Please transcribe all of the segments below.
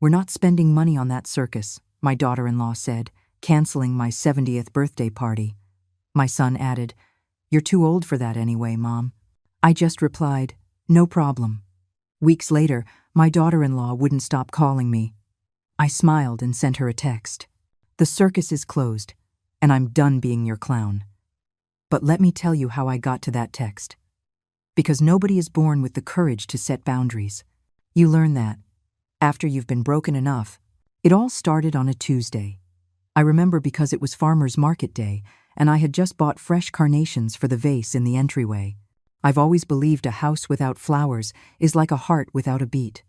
"We're not spending money on that circus," my daughter-in-law said, canceling my 70th birthday party. My son added, "You're too old for that anyway, Mom." I just replied, "No problem." Weeks later, my daughter-in-law wouldn't stop calling me. I smiled and sent her a text. "The circus is closed, and I'm done being your clown." But let me tell you how I got to that text. Because nobody is born with the courage to set boundaries. You learn that after you've been broken enough. It all started on a Tuesday. I remember because it was farmers' market day, and I had just bought fresh carnations for the vase in the entryway. I've always believed a house without flowers is like a heart without a beat.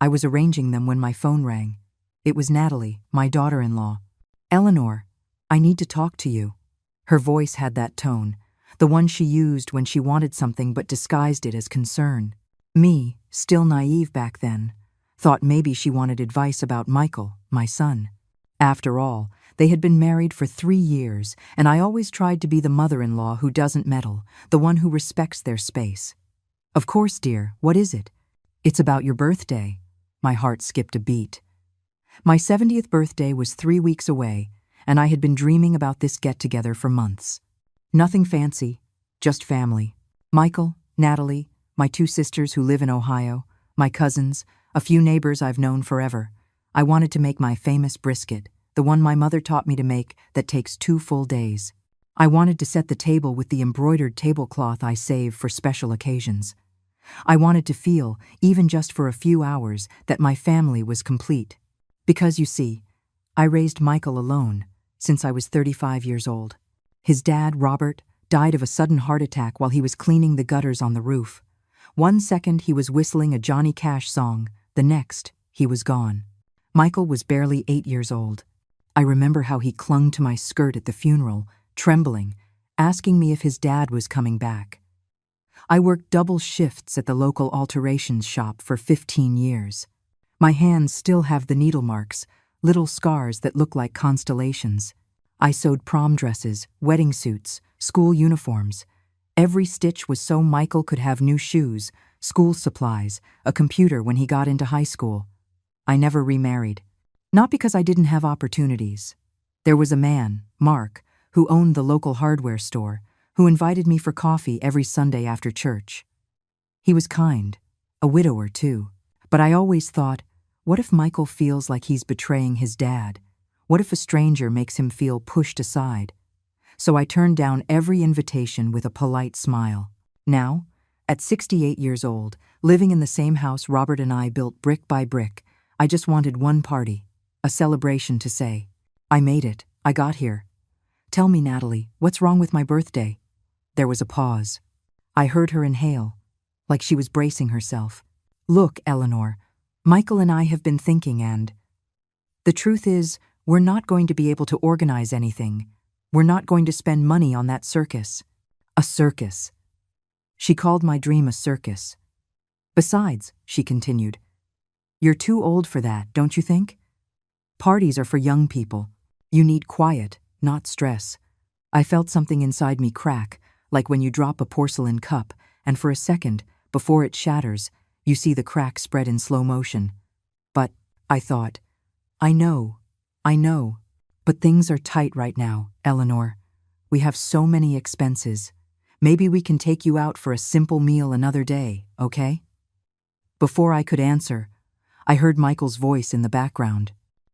I was arranging them when my phone rang. It was Natalie, my daughter-in-law. "Eleanor, I need to talk to you." Her voice had that tone, the one she used when she wanted something but disguised it as concern. Me, still naive back then, thought maybe she wanted advice about Michael, my son. After all, they had been married for 3 years, and I always tried to be the mother-in-law who doesn't meddle, the one who respects their space. "Of course, dear, what is it?" "It's about your birthday." My heart skipped a beat. My 70th birthday was 3 weeks away, and I had been dreaming about this get-together for months. Nothing fancy, just family. Michael, Natalie, my 2 sisters who live in Ohio, my cousins, a few neighbors I've known forever. I wanted to make my famous brisket, the one my mother taught me to make that takes 2 full days. I wanted to set the table with the embroidered tablecloth I save for special occasions. I wanted to feel, even just for a few hours, that my family was complete. Because, you see, I raised Michael alone since I was 35 years old. His dad, Robert, died of a sudden heart attack while he was cleaning the gutters on the roof. One second he was whistling a Johnny Cash song, the next he was gone. Michael was barely 8 years old. I remember how he clung to my skirt at the funeral, trembling, asking me if his dad was coming back. I worked double shifts at the local alterations shop for 15 years. My hands still have the needle marks, little scars that look like constellations. I sewed prom dresses, wedding suits, school uniforms. Every stitch was so Michael could have new shoes, school supplies, a computer when he got into high school. I never remarried. Not because I didn't have opportunities. There was a man, Mark, who owned the local hardware store, who invited me for coffee every Sunday after church. He was kind, a widower too, but I always thought, what if Michael feels like he's betraying his dad? What if a stranger makes him feel pushed aside? So I turned down every invitation with a polite smile. Now, at 68 years old, living in the same house Robert and I built brick by brick, I just wanted one party, a celebration to say, "I made it, I got here." "Tell me, Natalie, what's wrong with my birthday?" There was a pause. I heard her inhale, like she was bracing herself. "Look, Eleanor, Michael and I have been thinking, and the truth is, we're not going to be able to organize anything. We're not going to spend money on that circus." A circus. She called my dream a circus. "Besides," she continued, "you're too old for that, don't you think? Parties are for young people. You need quiet, not stress." I felt something inside me crack, like when you drop a porcelain cup, and for a second, before it shatters, you see the crack spread in slow motion. "But," I thought, I know, but things are tight right now, Eleanor. We have so many expenses. Maybe we can take you out for a simple meal another day, okay?" Before I could answer, I heard Michael's voice in the background.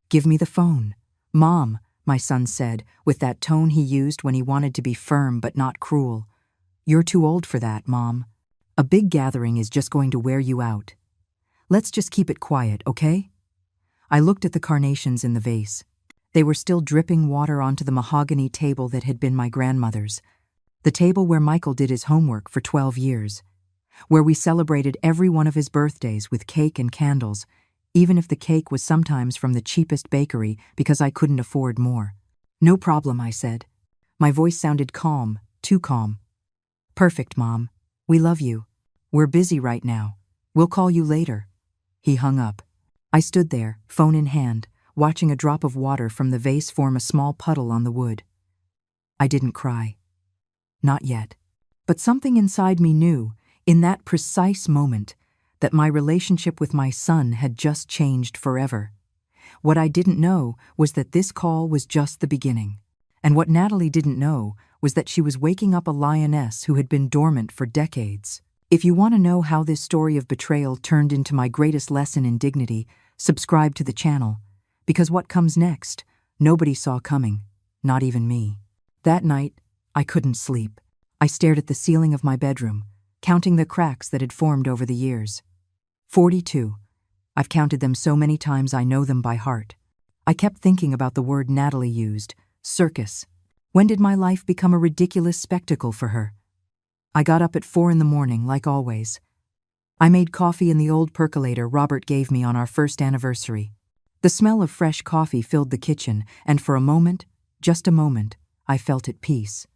"Give me the phone." "Mom," my son said, with that tone he used when he wanted to be firm but not cruel. "You're too old for that, Mom. A big gathering is just going to wear you out. Let's just keep it quiet, okay?" I looked at the carnations in the vase. They were still dripping water onto the mahogany table that had been my grandmother's, the table where Michael did his homework for 12 years, where we celebrated every one of his birthdays with cake and candles, even if the cake was sometimes from the cheapest bakery because I couldn't afford more. "No problem," I said. My voice sounded calm, too calm. "Perfect, Mom. We love you. We're busy right now. We'll call you later." He hung up. I stood there, phone in hand, watching a drop of water from the vase form a small puddle on the wood. I didn't cry. Not yet. But something inside me knew, in that precise moment, that my relationship with my son had just changed forever. What I didn't know was that this call was just the beginning. And what Natalie didn't know was that she was waking up a lioness who had been dormant for decades. If you want to know how this story of betrayal turned into my greatest lesson in dignity, subscribe to the channel. Because what comes next, nobody saw coming, not even me. That night, I couldn't sleep. I stared at the ceiling of my bedroom, counting the cracks that had formed over the years. 42. I've counted them so many times I know them by heart. I kept thinking about the word Natalie used, circus. When did my life become a ridiculous spectacle for her? I got up at 4 in the morning, like always. I made coffee in the old percolator Robert gave me on our first anniversary. The smell of fresh coffee filled the kitchen, and for a moment, just a moment, I felt at peace.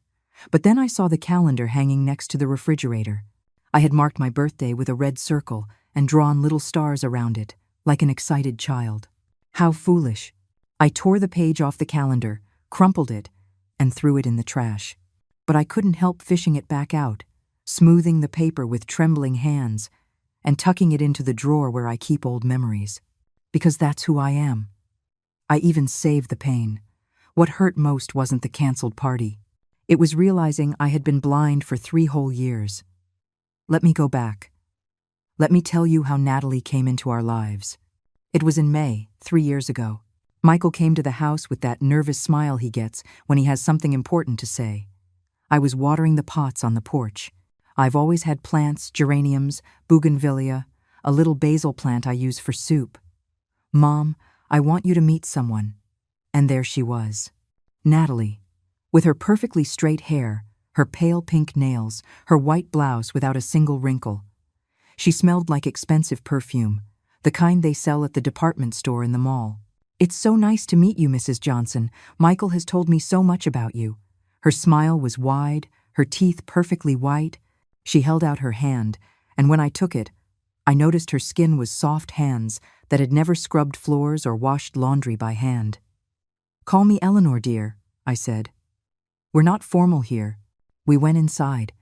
But then I saw the calendar hanging next to the refrigerator. I had marked my birthday with a red circle and drawn little stars around it, like an excited child. How foolish. I tore the page off the calendar, crumpled it, and threw it in the trash. But I couldn't help fishing it back out, smoothing the paper with trembling hands, and tucking it into the drawer where I keep old memories. Because that's who I am. I even saved the pain. What hurt most wasn't the canceled party. It was realizing I had been blind for 3 whole years. Let me go back. Let me tell you how Natalie came into our lives. It was in May, 3 years ago. Michael came to the house with that nervous smile he gets when he has something important to say. I was watering the pots on the porch. I've always had plants, geraniums, bougainvillea, a little basil plant I use for soup. Mom, I want you to meet someone. And there she was. Natalie. With her perfectly straight hair, her pale pink nails, her white blouse without a single wrinkle. She smelled like expensive perfume, the kind they sell at the department store in the mall. It's so nice to meet you, Mrs. Johnson. Michael has told me so much about you. Her smile was wide, her teeth perfectly white. She held out her hand, and when I took it, I noticed her skin was soft hands that had never scrubbed floors or washed laundry by hand. Call me Eleanor, dear, I said. We're not formal here. We went inside.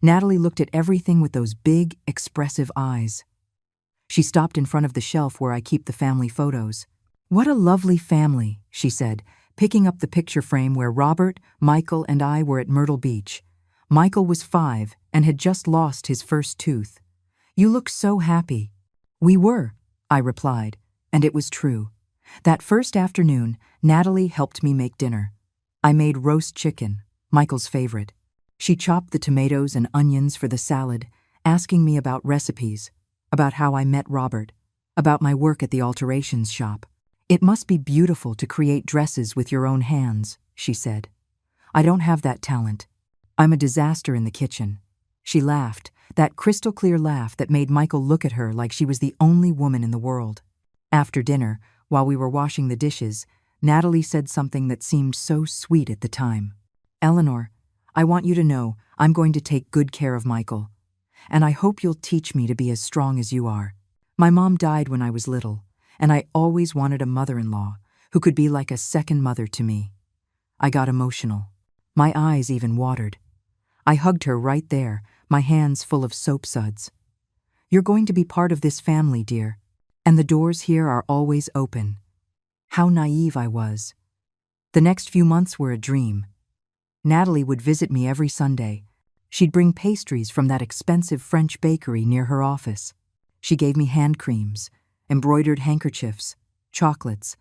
Natalie looked at everything with those big, expressive eyes. She stopped in front of the shelf where I keep the family photos. What a lovely family, she said, picking up the picture frame where Robert, Michael, and I were at Myrtle Beach. Michael was 5 and had just lost his first tooth. You look so happy. We were, I replied, and it was true. That first afternoon, Natalie helped me make dinner. I made roast chicken, Michael's favorite. She chopped the tomatoes and onions for the salad, asking me about recipes, about how I met Robert, about my work at the alterations shop. It must be beautiful to create dresses with your own hands, she said. I don't have that talent. I'm a disaster in the kitchen. She laughed, that crystal-clear laugh that made Michael look at her like she was the only woman in the world. After dinner, while we were washing the dishes, Natalie said something that seemed so sweet at the time. Eleanor, I want you to know I'm going to take good care of Michael. And I hope you'll teach me to be as strong as you are. My mom died when I was little, and I always wanted a mother-in-law who could be like a second mother to me. I got emotional. My eyes even watered. I hugged her right there, my hands full of soap suds. You're going to be part of this family, dear, and the doors here are always open. How naive I was. The next few months were a dream. Natalie would visit me every Sunday. She'd bring pastries from that expensive French bakery near her office. She gave me hand creams, embroidered handkerchiefs, chocolates.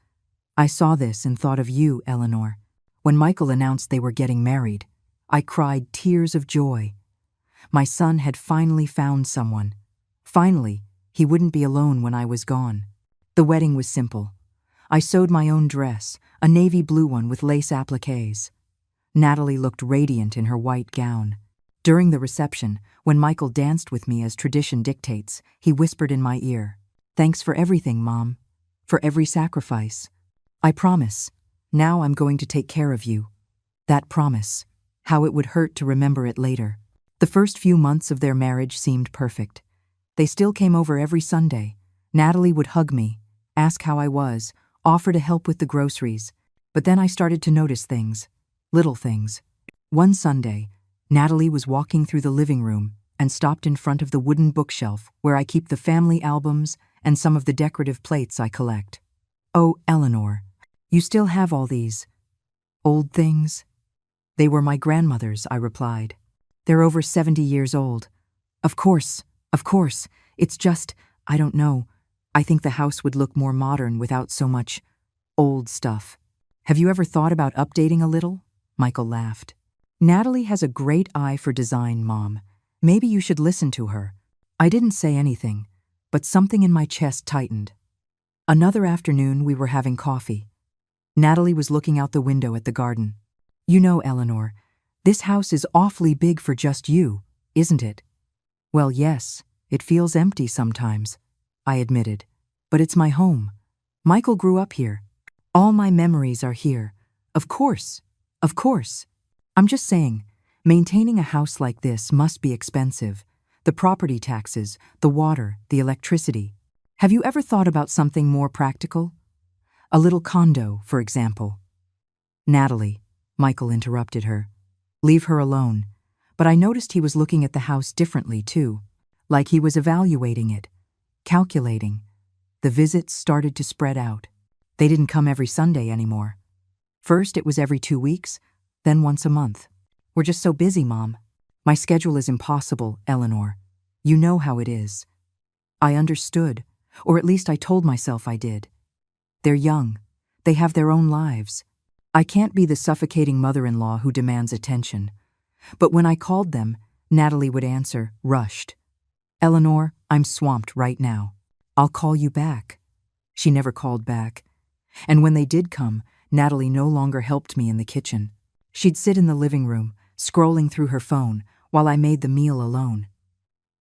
I saw this and thought of you, Eleanor. When Michael announced they were getting married, I cried tears of joy. My son had finally found someone. Finally, he wouldn't be alone when I was gone. The wedding was simple. I sewed my own dress, a navy blue one with lace appliques. Natalie looked radiant in her white gown. During the reception, when Michael danced with me as tradition dictates, he whispered in my ear, "Thanks for everything, Mom. For every sacrifice. I promise. Now I'm going to take care of you." That promise. How it would hurt to remember it later. The first few months of their marriage seemed perfect. They still came over every Sunday. Natalie would hug me, ask how I was, offer to help with the groceries. But then I started to notice things. Little things. One Sunday, Natalie was walking through the living room and stopped in front of the wooden bookshelf where I keep the family albums and some of the decorative plates I collect. Oh, Eleanor, you still have all these old things? They were my grandmother's, I replied. They're over 70 years old. Of course, of course. It's just, I don't know. I think the house would look more modern without so much old stuff. Have you ever thought about updating a little? Michael laughed. Natalie has a great eye for design, Mom. Maybe you should listen to her. I didn't say anything, but something in my chest tightened. Another afternoon, we were having coffee. Natalie was looking out the window at the garden. You know, Eleanor, this house is awfully big for just you, isn't it? Well, yes, it feels empty sometimes, I admitted. But it's my home. Michael grew up here. All my memories are here. Of course, of course. I'm just saying, maintaining a house like this must be expensive. The property taxes, the water, the electricity. Have you ever thought about something more practical? A little condo, for example. Natalie, Michael interrupted her. Leave her alone. But I noticed he was looking at the house differently, too. Like he was evaluating it, calculating. The visits started to spread out. They didn't come every Sunday anymore. First, it was every 2 weeks, then once a month. We're just so busy, Mom. My schedule is impossible, Eleanor. You know how it is. I understood, or at least I told myself I did. They're young. They have their own lives. I can't be the suffocating mother-in-law who demands attention. But when I called them, Natalie would answer, rushed. Eleanor, I'm swamped right now. I'll call you back. She never called back. And when they did come, Natalie no longer helped me in the kitchen. She'd sit in the living room, scrolling through her phone, while I made the meal alone.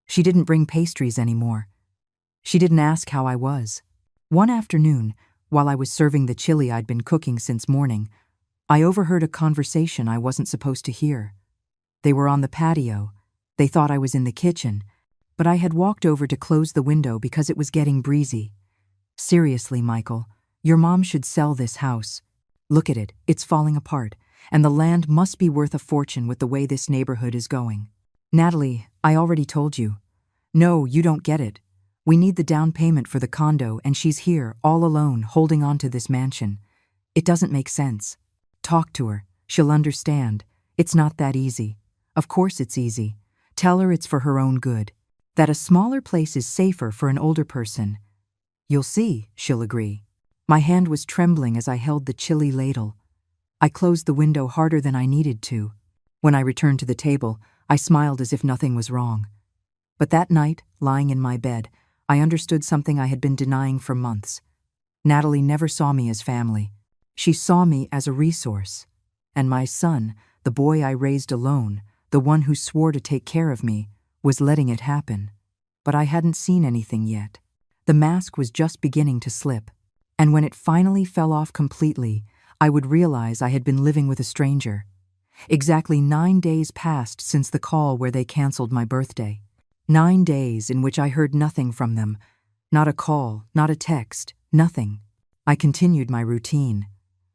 She didn't bring pastries anymore. She didn't ask how I was. One afternoon, while I was serving the chili I'd been cooking since morning, I overheard a conversation I wasn't supposed to hear. They were on the patio. They thought I was in the kitchen, but I had walked over to close the window because it was getting breezy. Seriously, Michael, your mom should sell this house. Look at it, it's falling apart, and the land must be worth a fortune with the way this neighborhood is going. Natalie, I already told you. No, you don't get it. We need the down payment for the condo, and she's here, all alone, holding on to this mansion. It doesn't make sense. Talk to her. She'll understand. It's not that easy. Of course it's easy. Tell her it's for her own good. That a smaller place is safer for an older person. You'll see, she'll agree. My hand was trembling as I held the chili ladle. I closed the window harder than I needed to. When I returned to the table, I smiled as if nothing was wrong. But that night, lying in my bed, I understood something I had been denying for months. Natalie never saw me as family. She saw me as a resource. And my son, the boy I raised alone, the one who swore to take care of me, was letting it happen. But I hadn't seen anything yet. The mask was just beginning to slip. And when it finally fell off completely, I would realize I had been living with a stranger. Exactly 9 days passed since the call where they canceled my birthday. 9 days in which I heard nothing from them. Not a call, not a text, nothing. I continued my routine.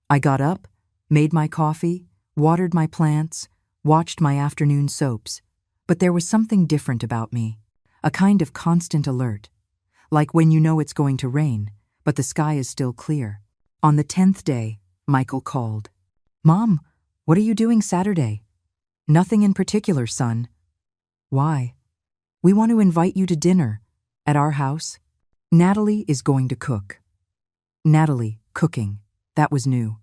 I got up, made my coffee, watered my plants, watched my afternoon soaps. But there was something different about me, a kind of constant alert. Like when you know it's going to rain, but the sky is still clear. On the 10th day, Michael called. Mom, what are you doing Saturday? Nothing in particular, son. Why? We want to invite you to dinner at our house. Natalie is going to cook. Natalie, cooking. That was new.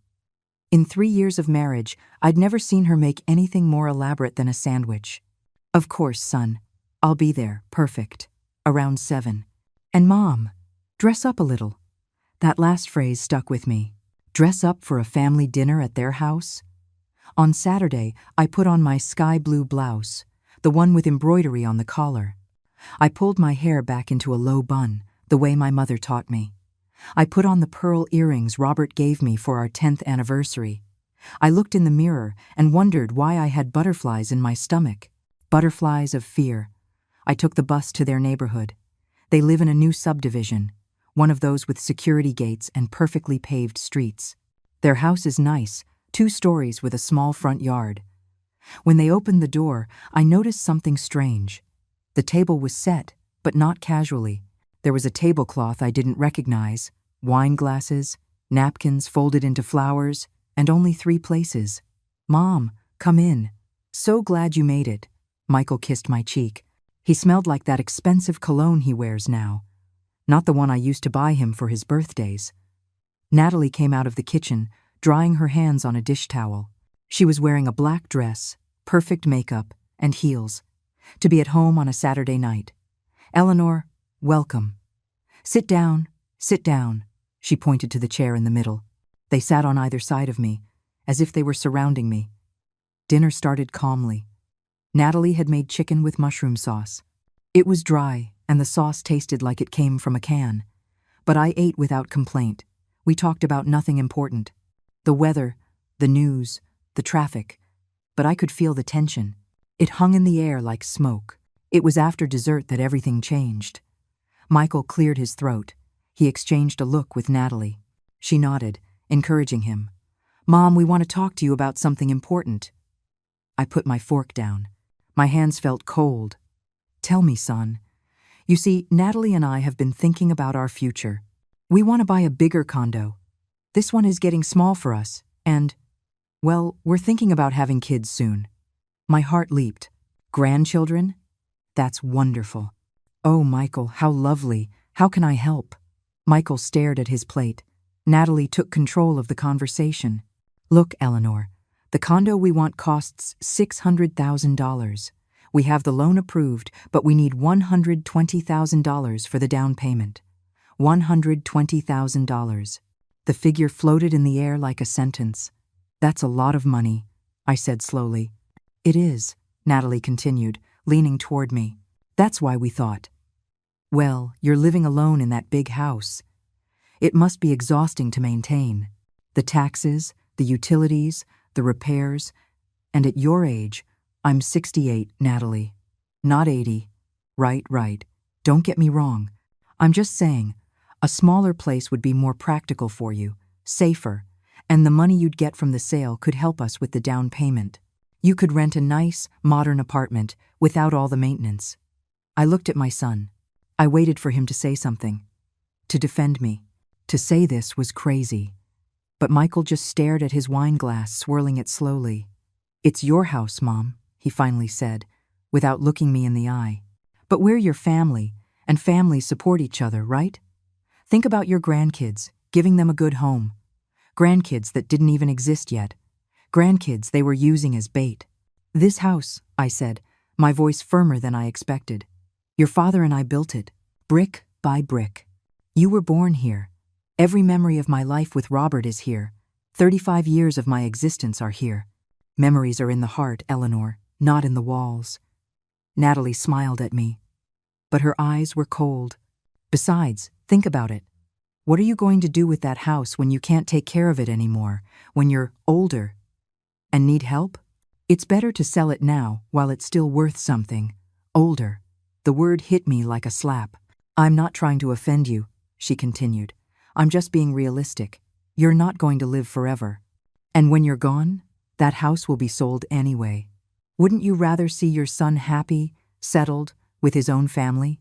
In 3 years of marriage, I'd never seen her make anything more elaborate than a sandwich. Of course, son. I'll be there, perfect. Around 7. And Mom, dress up a little. That last phrase stuck with me. Dress up for a family dinner at their house? On Saturday, I put on my sky blue blouse, the one with embroidery on the collar. I pulled my hair back into a low bun, the way my mother taught me. I put on the pearl earrings Robert gave me for our 10th anniversary. I looked in the mirror and wondered why I had butterflies in my stomach. Butterflies of fear. I took the bus to their neighborhood. They live in a new subdivision, one of those with security gates and perfectly paved streets. Their house is nice, 2 stories with a small front yard. When they opened the door, I noticed something strange. The table was set, but not casually. There was a tablecloth I didn't recognize, Wine glasses, napkins folded into flowers, and only 3 places. "Mom, come in. So glad you made it." Michael kissed my cheek. He smelled like that expensive cologne he wears now, not the one I used to buy him for his birthdays. Natalie came out of the kitchen, drying her hands on a dish towel. She was wearing a black dress, perfect makeup, and heels, to be at home on a Saturday night. "Eleanor, welcome. Sit down, sit down." She pointed to the chair in the middle. They sat on either side of me, as if they were surrounding me. Dinner started calmly. Natalie had made chicken with mushroom sauce. It was dry, and the sauce tasted like it came from a can. But I ate without complaint. We talked about nothing important. The weather, the news, the traffic. But I could feel the tension. It hung in the air like smoke. It was after dessert that everything changed. Michael cleared his throat. He exchanged a look with Natalie. She nodded, encouraging him. "Mom, we want to talk to you about something important." I put my fork down. My hands felt cold. "Tell me, son." "You see, Natalie and I have been thinking about our future. We want to buy a bigger condo. This one is getting small for us, and, well, we're thinking about having kids soon." My heart leaped. "Grandchildren? That's wonderful." "Oh, Michael, how lovely. How can I help?" Michael stared at his plate. Natalie took control of the conversation. "Look, Eleanor, the condo we want costs $600,000. We have the loan approved, but we need $120,000 for the down payment. $120,000. The figure floated in the air like a sentence. "That's a lot of money," I said slowly. "It is," Natalie continued, leaning toward me. "That's why we thought. Well, you're living alone in that big house. It must be exhausting to maintain. The taxes, the utilities, the repairs, and at your age, I'm 68, Natalie. Not 80. Right. Don't get me wrong. I'm just saying, a smaller place would be more practical for you, safer, and the money you'd get from the sale could help us with the down payment. You could rent a nice, modern apartment without all the maintenance." I looked at my son. I waited for him to say something, to defend me. To say this was crazy. But Michael just stared at his wine glass, swirling it slowly. "It's your house, Mom," he finally said, without looking me in the eye. "But we're your family, and families support each other, right? Think about your grandkids, giving them a good home. Grandkids that didn't even exist yet. Grandkids they were using as bait." "This house," I said, my voice firmer than I expected. "Your father and I built it, brick by brick. You were born here. Every memory of my life with Robert is here. 35 years of my existence are here. Memories are in the heart, Eleanor, not in the walls." Natalie smiled at me, but her eyes were cold. "Besides, think about it. What are you going to do with that house when you can't take care of it anymore, when you're older and need help? It's better to sell it now while it's still worth something. Older." The word hit me like a slap. "I'm not trying to offend you," she continued. "I'm just being realistic. You're not going to live forever. And when you're gone, that house will be sold anyway. Wouldn't you rather see your son happy, settled, with his own family?"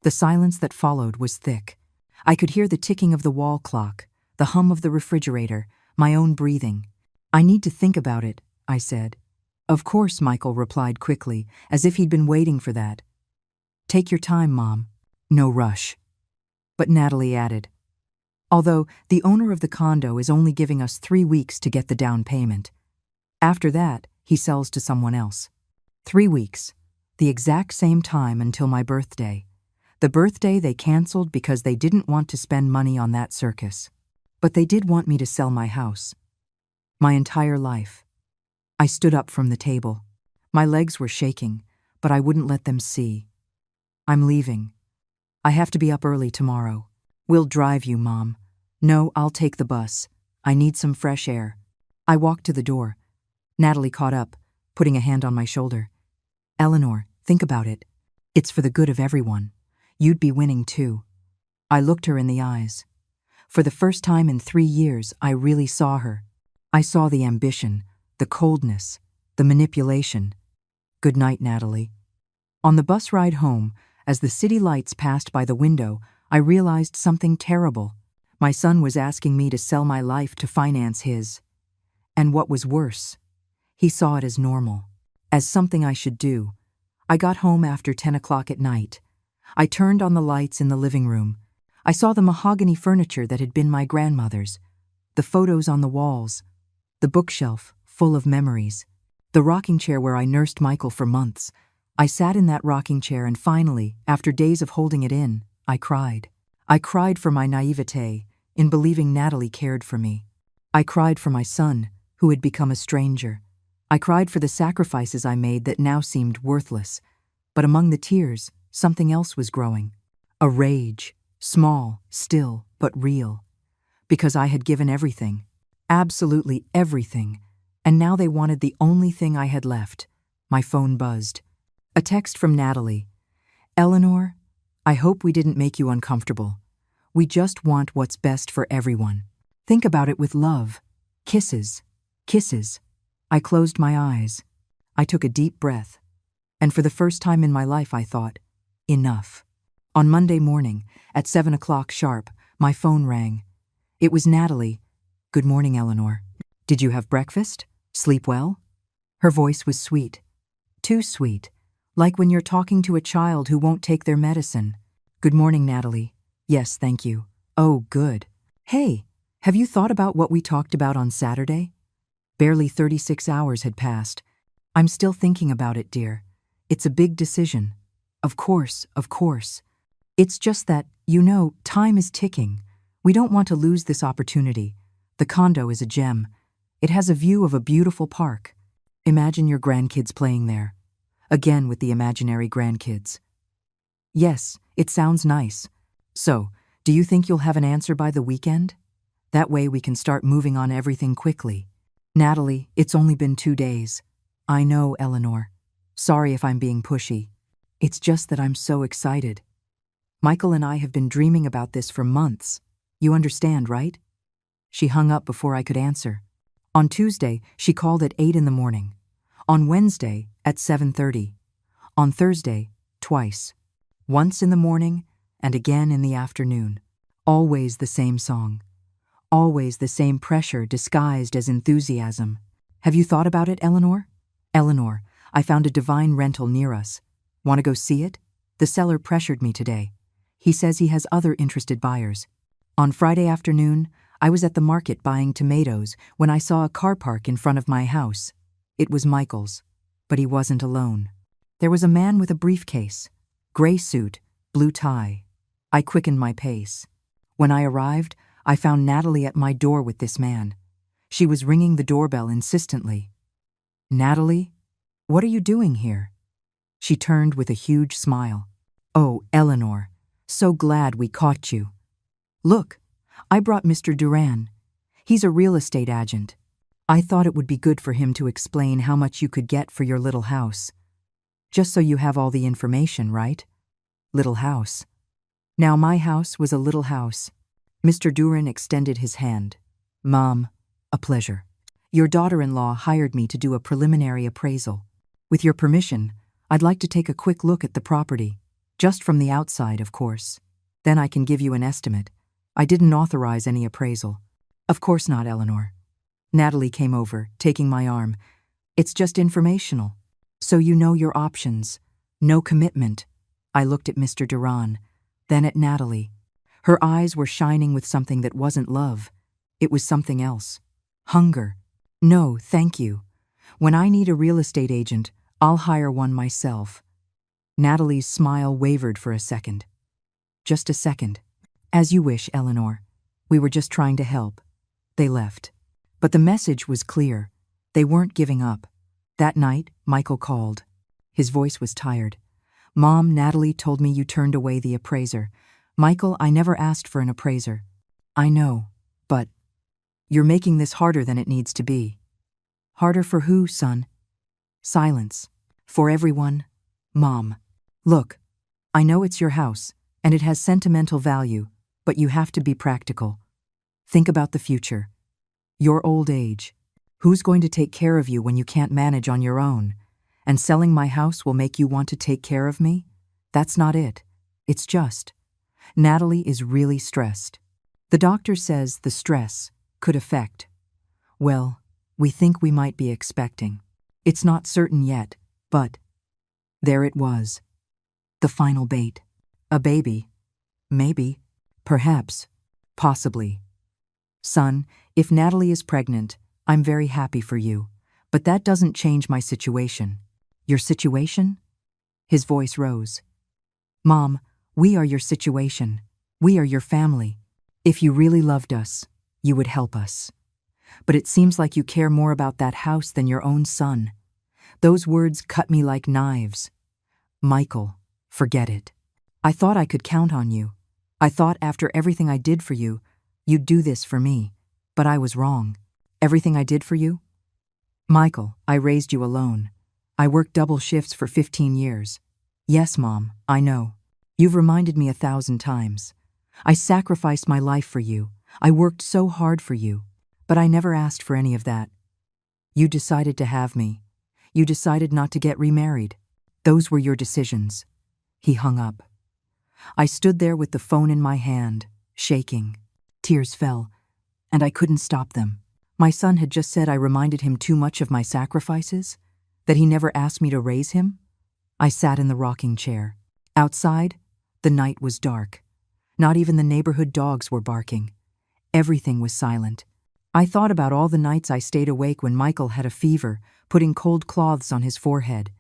The silence that followed was thick. I could hear the ticking of the wall clock, the hum of the refrigerator, my own breathing. "I need to think about it," I said. "Of course," Michael replied quickly, as if he'd been waiting for that. "Take your time, Mom. No rush." But Natalie added, "Although the owner of the condo is only giving us 3 weeks to get the down payment. After that, he sells to someone else. 3 weeks, the exact same time until my birthday. The birthday they canceled because they didn't want to spend money on that circus. But they did want me to sell my house. My entire life." I stood up from the table. My legs were shaking, but I wouldn't let them see. "I'm leaving. I have to be up early tomorrow. We'll drive you, Mom." "No, I'll take the bus. I need some fresh air." I walked to the door. Natalie caught up, putting a hand on my shoulder. "Eleanor, think about it. It's for the good of everyone. You'd be winning too." I looked her in the eyes. For the first time in 3 years, I really saw her. I saw the ambition, the coldness, the manipulation. "Good night, Natalie." On the bus ride home, as the city lights passed by the window, I realized something terrible. My son was asking me to sell my life to finance his. And what was worse, he saw it as normal, as something I should do. I got home after 10 o'clock at night. I turned on the lights in the living room. I saw the mahogany furniture that had been my grandmother's, the photos on the walls, the bookshelf full of memories, the rocking chair where I nursed Michael for months. I sat in that rocking chair and finally, after days of holding it in, I cried. I cried for my naivete in believing Natalie cared for me. I cried for my son, who had become a stranger. I cried for the sacrifices I made that now seemed worthless. But among the tears, something else was growing. A rage, small, still, but real. Because I had given everything, absolutely everything, and now they wanted the only thing I had left. My phone buzzed. A text from Natalie. Eleanor, I hope we didn't make you uncomfortable. We just want what's best for everyone. Think about it with love. Kisses. Kisses. I closed my eyes. I took a deep breath. And for the first time in my life I thought, enough. On Monday morning, at 7 o'clock sharp, my phone rang. It was Natalie. Good morning, Eleanor. Did you have breakfast? Sleep well? Her voice was sweet. Too sweet. Like when you're talking to a child who won't take their medicine. Good morning, Natalie. Yes, thank you. Oh, good. Hey, have you thought about what we talked about on Saturday? Barely 36 hours had passed. I'm still thinking about it, dear. It's a big decision. Of course, of course. It's just that, time is ticking. We don't want to lose this opportunity. The condo is a gem. It has a view of a beautiful park. Imagine your grandkids playing there. Again with the imaginary grandkids. Yes, it sounds nice. So, do you think you'll have an answer by the weekend? That way we can start moving on everything quickly. Natalie, it's only been 2 days. I know, Eleanor. Sorry if I'm being pushy. It's just that I'm so excited. Michael and I have been dreaming about this for months. You understand, right? She hung up before I could answer. On Tuesday, she called at 8 in the morning. On Wednesday, at 7:30. On Thursday, twice. Once in the morning and again in the afternoon. Always the same song. Always the same pressure disguised as enthusiasm. Have you thought about it, Eleanor? Eleanor, I found a divine rental near us. Want to go see it? The seller pressured me today. He says he has other interested buyers. On Friday afternoon, I was at the market buying tomatoes when I saw a car park in front of my house. It was Michael's, but he wasn't alone. There was a man with a briefcase, gray suit, blue tie. I quickened my pace. When I arrived, I found Natalie at my door with this man. She was ringing the doorbell insistently. Natalie, what are you doing here? She turned with a huge smile. Oh, Eleanor, so glad we caught you. Look, I brought Mr. Duran. He's a real estate agent. I thought it would be good for him to explain how much you could get for your little house. Just so you have all the information, right? Little house. Now my house was a little house. Mr. Duran extended his hand. Mom, a pleasure. Your daughter-in-law hired me to do a preliminary appraisal. With your permission, I'd like to take a quick look at the property. Just from the outside, of course. Then I can give you an estimate. I didn't authorize any appraisal. Of course not, Eleanor. Natalie came over, taking my arm. It's just informational. So you know your options. No commitment. I looked at Mr. Duran, then at Natalie. Her eyes were shining with something that wasn't love. It was something else. Hunger. No, thank you. When I need a real estate agent, I'll hire one myself. Natalie's smile wavered for a second. Just a second. As you wish, Eleanor. We were just trying to help. They left. But the message was clear. They weren't giving up. That night, Michael called. His voice was tired. Mom, Natalie told me you turned away the appraiser. Michael, I never asked for an appraiser. I know, but you're making this harder than it needs to be. Harder for who, son? Silence. For everyone. Mom. Look, I know it's your house, and it has sentimental value, but you have to be practical. Think about the future. Your old age. Who's going to take care of you when you can't manage on your own? And selling my house will make you want to take care of me? That's not it. It's just. Natalie is really stressed. The doctor says the stress could affect. Well, we think we might be expecting. It's not certain yet, but there it was. The final bait. A baby. Maybe. Perhaps. Possibly. Son, if Natalie is pregnant, I'm very happy for you. But that doesn't change my situation. Your situation? His voice rose. Mom, we are your situation. We are your family. If you really loved us, you would help us. But it seems like you care more about that house than your own son. Those words cut me like knives. Michael, forget it. I thought I could count on you. I thought after everything I did for you, you'd do this for me. But I was wrong. Everything I did for you? Michael, I raised you alone. I worked double shifts for 15 years. Yes, Mom, I know. You've reminded me 1,000 times. I sacrificed my life for you. I worked so hard for you. But I never asked for any of that. You decided to have me. You decided not to get remarried. Those were your decisions. He hung up. I stood there with the phone in my hand, shaking. Tears fell, and I couldn't stop them. My son had just said I reminded him too much of my sacrifices, that he never asked me to raise him. I sat in the rocking chair. Outside, the night was dark. Not even the neighborhood dogs were barking. Everything was silent. I thought about all the nights I stayed awake when Michael had a fever, putting cold cloths on his forehead.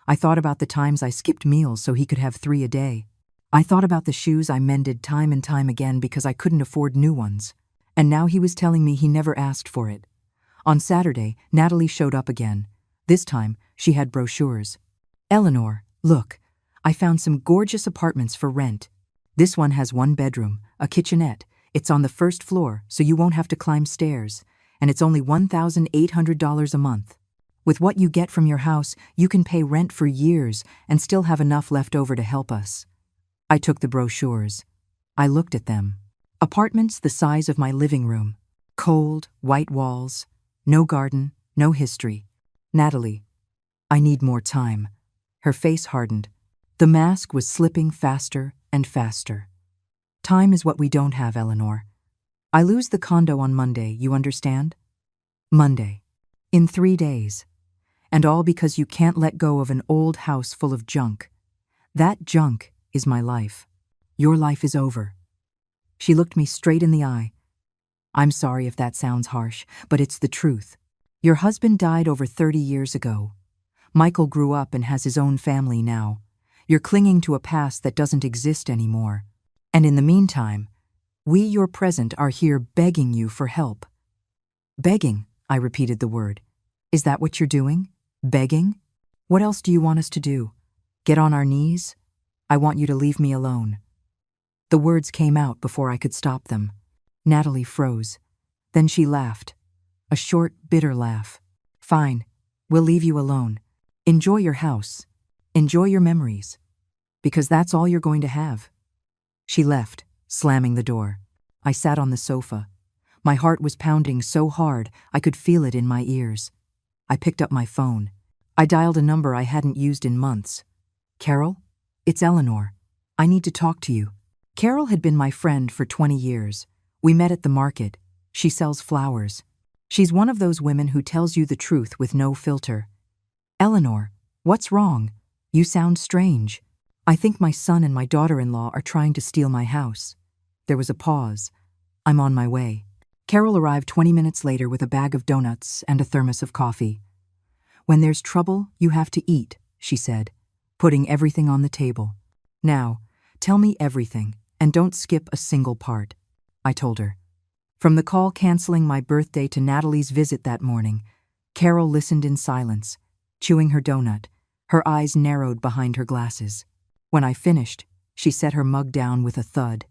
I thought about the times I skipped meals so he could have 3 a day. I thought about the shoes I mended time and time again because I couldn't afford new ones. And now he was telling me he never asked for it. On Saturday, Natalie showed up again. This time, she had brochures. Eleanor, look, I found some gorgeous apartments for rent. This one has 1 bedroom, a kitchenette. It's on the 1st floor, so you won't have to climb stairs. And it's only $1,800 a month. With what you get from your house, you can pay rent for years and still have enough left over to help us. I took the brochures. I looked at them. Apartments the size of my living room. Cold, white walls. No garden, no history. Natalie, I need more time. Her face hardened. The mask was slipping faster and faster. Time is what we don't have, Eleanor. I lose the condo on Monday, you understand? Monday. In 3 days. And all because you can't let go of an old house full of junk. That junk is my life. Your life is over. She looked me straight in the eye. I'm sorry if that sounds harsh, but it's the truth. Your husband died over 30 years ago. Michael grew up and has his own family now. You're clinging to a past that doesn't exist anymore. And in the meantime, we, your present, are here begging you for help. Begging, I repeated the word. Is that what you're doing? Begging? What else do you want us to do? Get on our knees? I want you to leave me alone. The words came out before I could stop them. Natalie froze. Then she laughed. A short, bitter laugh. Fine, we'll leave you alone. Enjoy your house. Enjoy your memories. Because that's all you're going to have. She left, slamming the door. I sat on the sofa. My heart was pounding so hard I could feel it in my ears. I picked up my phone. I dialed a number I hadn't used in months. Carol? It's Eleanor. I need to talk to you. Carol had been my friend for 20 years. We met at the market. She sells flowers. She's one of those women who tells you the truth with no filter. Eleanor, what's wrong? You sound strange. I think my son and my daughter-in-law are trying to steal my house. There was a pause. I'm on my way. Carol arrived 20 minutes later with a bag of donuts and a thermos of coffee. When there's trouble, you have to eat, she said, putting everything on the table. Now, tell me everything, and don't skip a single part, I told her. From the call canceling my birthday to Natalie's visit that morning, Carol listened in silence, chewing her donut, her eyes narrowed behind her glasses. When I finished, she set her mug down with a thud.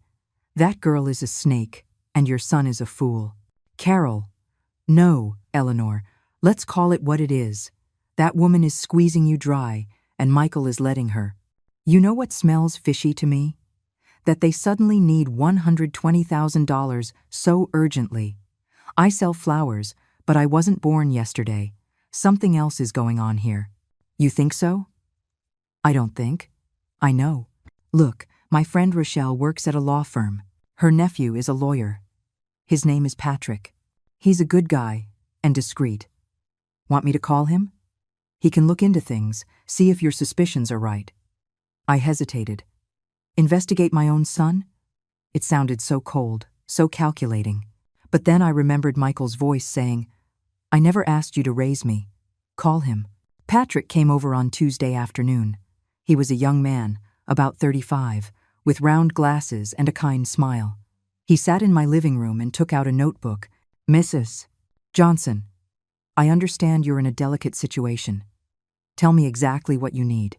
That girl is a snake, and your son is a fool. Carol. No, Eleanor. Let's call it what it is. That woman is squeezing you dry, and Michael is letting her. You know what smells fishy to me? That they suddenly need $120,000 so urgently. I sell flowers, but I wasn't born yesterday. Something else is going on here. You think so? I don't think. I know. Look, my friend Rochelle works at a law firm. Her nephew is a lawyer. His name is Patrick. He's a good guy and discreet. Want me to call him? He can look into things, see if your suspicions are right. I hesitated. Investigate my own son? It sounded so cold, so calculating. But then I remembered Michael's voice saying, I never asked you to raise me. Call him. Patrick came over on Tuesday afternoon. He was a young man, about 35, with round glasses and a kind smile. He sat in my living room and took out a notebook. Mrs. Johnson, I understand you're in a delicate situation. Tell me exactly what you need.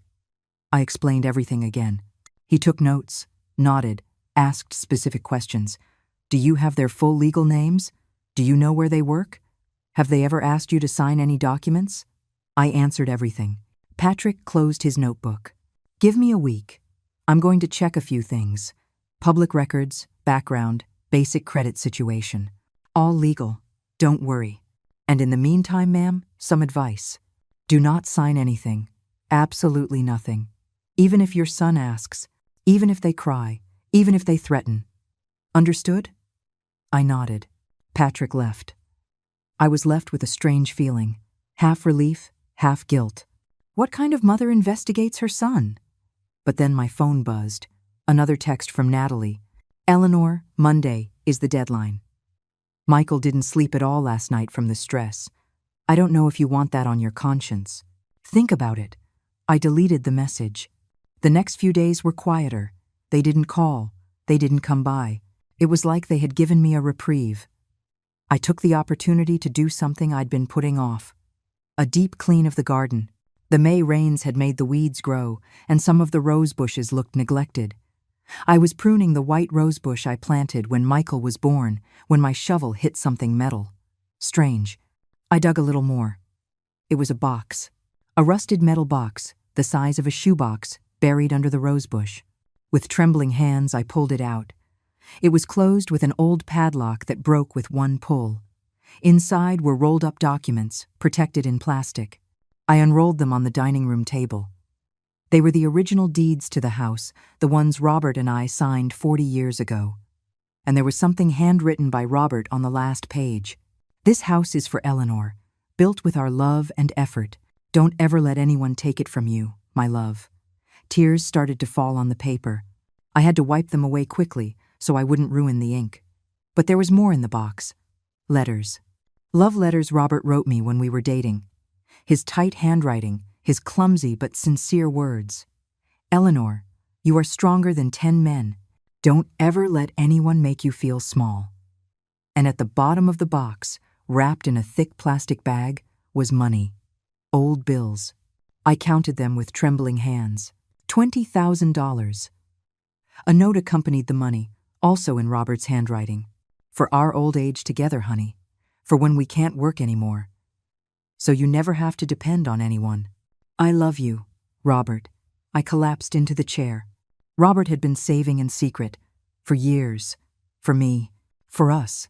I explained everything again. He took notes, nodded, asked specific questions. Do you have their full legal names? Do you know where they work? Have they ever asked you to sign any documents? I answered everything. Patrick closed his notebook. Give me a week. I'm going to check a few things. Public records, background, basic credit situation. All legal. Don't worry. And in the meantime, ma'am, some advice. Do not sign anything. Absolutely nothing. Even if your son asks, even if they cry, even if they threaten. Understood? I nodded. Patrick left. I was left with a strange feeling, half relief, half guilt. What kind of mother investigates her son? But then my phone buzzed. Another text from Natalie. Eleanor, Monday is the deadline. Michael didn't sleep at all last night from the stress. I don't know if you want that on your conscience. Think about it. I deleted the message. The next few days were quieter. They didn't call. They didn't come by. It was like they had given me a reprieve. I took the opportunity to do something I'd been putting off. A deep clean of the garden. The May rains had made the weeds grow, and some of the rose bushes looked neglected. I was pruning the white rose bush I planted when Michael was born, when my shovel hit something metal. Strange. I dug a little more. It was a box. A rusted metal box, the size of a shoebox, buried under the rose bush. With trembling hands, I pulled it out. It was closed with an old padlock that broke with one pull. Inside were rolled-up documents, protected in plastic. I unrolled them on the dining room table. They were the original deeds to the house, the ones Robert and I signed 40 years ago. And there was something handwritten by Robert on the last page. This house is for Eleanor, built with our love and effort. Don't ever let anyone take it from you, my love. Tears started to fall on the paper. I had to wipe them away quickly so I wouldn't ruin the ink. But there was more in the box. Letters. Love letters Robert wrote me when we were dating. His tight handwriting, his clumsy but sincere words. Eleanor, you are stronger than 10 men. Don't ever let anyone make you feel small. And at the bottom of the box, wrapped in a thick plastic bag, was money. Old bills. I counted them with trembling hands. $20,000. A note accompanied the money, also in Robert's handwriting. For our old age together, honey. For when we can't work anymore. So you never have to depend on anyone. I love you, Robert. I collapsed into the chair. Robert had been saving in secret. For years. For me. For us.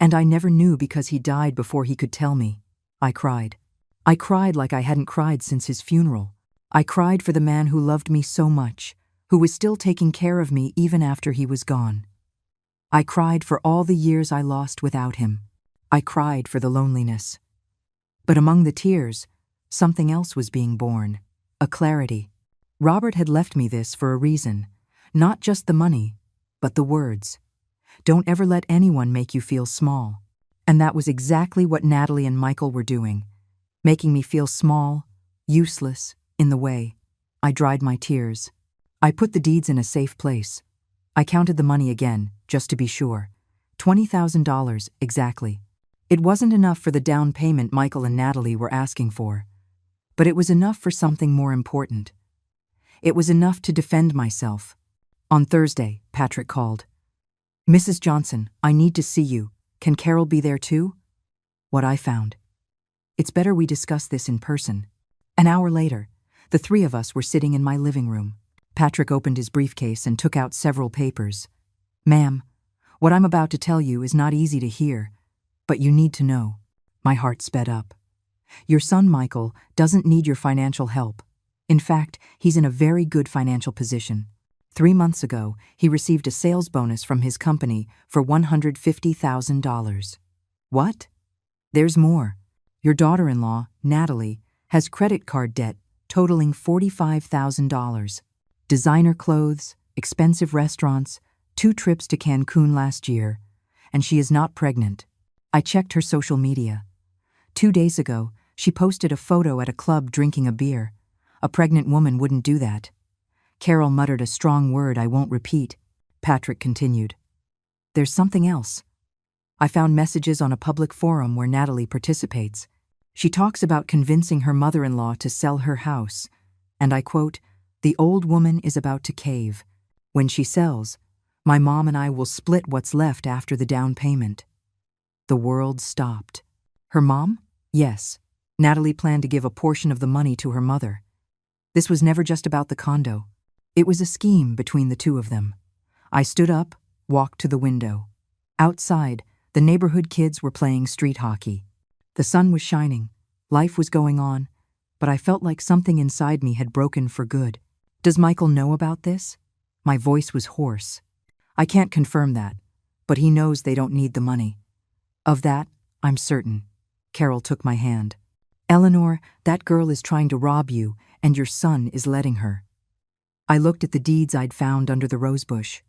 And I never knew because he died before he could tell me. I cried. I cried like I hadn't cried since his funeral. I cried for the man who loved me so much, who was still taking care of me even after he was gone. I cried for all the years I lost without him. I cried for the loneliness. But among the tears, something else was being born, a clarity. Robert had left me this for a reason, not just the money, but the words. Don't ever let anyone make you feel small. And that was exactly what Natalie and Michael were doing, making me feel small, useless, in the way. I dried my tears. I put the deeds in a safe place. I counted the money again, just to be sure. $20,000 exactly. It wasn't enough for the down payment Michael and Natalie were asking for. But it was enough for something more important. It was enough to defend myself. On Thursday, Patrick called. Mrs. Johnson, I need to see you. Can Carol be there too? What I found. It's better we discuss this in person. An hour later, the three of us were sitting in my living room. Patrick opened his briefcase and took out several papers. Ma'am, what I'm about to tell you is not easy to hear, but you need to know. My heart sped up. Your son, Michael, doesn't need your financial help. In fact, he's in a very good financial position. 3 months ago, he received a sales bonus from his company for $150,000. What? There's more. Your daughter-in-law, Natalie, has credit card debt totaling $45,000. Designer clothes, expensive restaurants, 2 trips to Cancun last year, and she is not pregnant. I checked her social media. 2 days ago, she posted a photo at a club drinking a beer. A pregnant woman wouldn't do that. Carol muttered a strong word I won't repeat. Patrick continued. There's something else. I found messages on a public forum where Natalie participates. She talks about convincing her mother-in-law to sell her house, and I quote, "The old woman is about to cave. When she sells, my mom and I will split what's left after the down payment." The world stopped. Her mom? Yes. Natalie planned to give a portion of the money to her mother. This was never just about the condo. It was a scheme between the two of them. I stood up, walked to the window. Outside, the neighborhood kids were playing street hockey. The sun was shining, life was going on, but I felt like something inside me had broken for good. Does Michael know about this? My voice was hoarse. I can't confirm that, but he knows they don't need the money. Of that, I'm certain. Carol took my hand. Eleanor, that girl is trying to rob you, and your son is letting her. I looked at the deeds I'd found under the rosebush.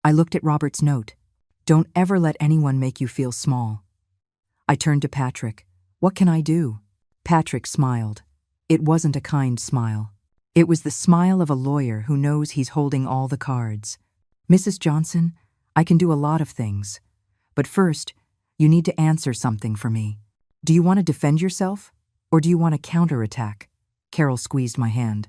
I looked at Robert's note. Don't ever let anyone make you feel small. I turned to Patrick. What can I do? Patrick smiled. It wasn't a kind smile. It was the smile of a lawyer who knows he's holding all the cards. Mrs. Johnson, I can do a lot of things. But first, you need to answer something for me. Do you want to defend yourself, or do you want to counterattack? Carol squeezed my hand.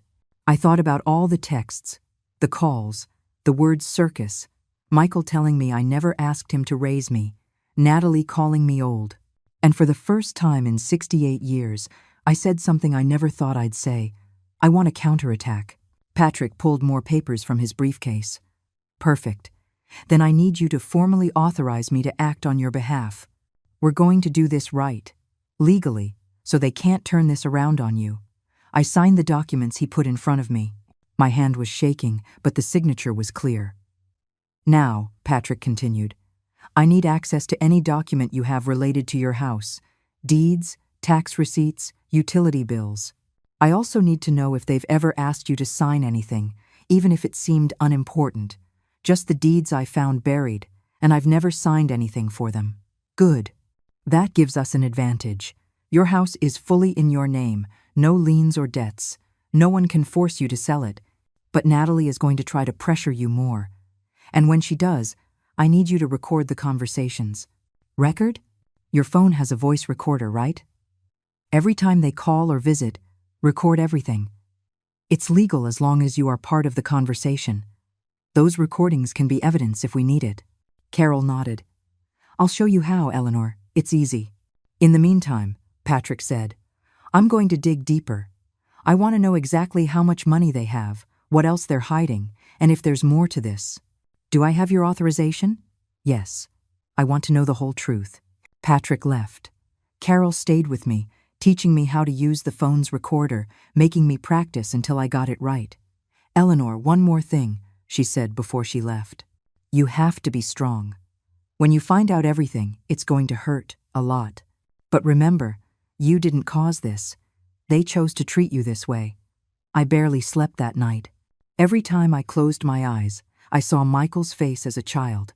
I thought about all the texts, the calls, the word circus, Michael telling me I never asked him to raise me, Natalie calling me old. And for the first time in 68 years, I said something I never thought I'd say. I want to counterattack. Patrick pulled more papers from his briefcase. Perfect. Then I need you to formally authorize me to act on your behalf. We're going to do this right, legally, so they can't turn this around on you. I signed the documents he put in front of me. My hand was shaking, but the signature was clear. Now, Patrick continued, I need access to any document you have related to your house. Deeds, tax receipts, utility bills. I also need to know if they've ever asked you to sign anything, even if it seemed unimportant. Just the deeds I found buried, and I've never signed anything for them. Good. That gives us an advantage. Your house is fully in your name, no liens or debts. No one can force you to sell it, but Natalie is going to try to pressure you more. And when she does, I need you to record the conversations. Record? Your phone has a voice recorder, right? Every time they call or visit, record everything. It's legal as long as you are part of the conversation. Those recordings can be evidence if we need it. Carol nodded. I'll show you how, Eleanor. It's easy. In the meantime, Patrick said, I'm going to dig deeper. I want to know exactly how much money they have, what else they're hiding, and if there's more to this. Do I have your authorization? Yes. I want to know the whole truth. Patrick left. Carol stayed with me, teaching me how to use the phone's recorder, making me practice until I got it right. Eleanor, one more thing, she said before she left. You have to be strong. When you find out everything, it's going to hurt a lot. But remember, you didn't cause this. They chose to treat you this way. I barely slept that night. Every time I closed my eyes, I saw Michael's face as a child.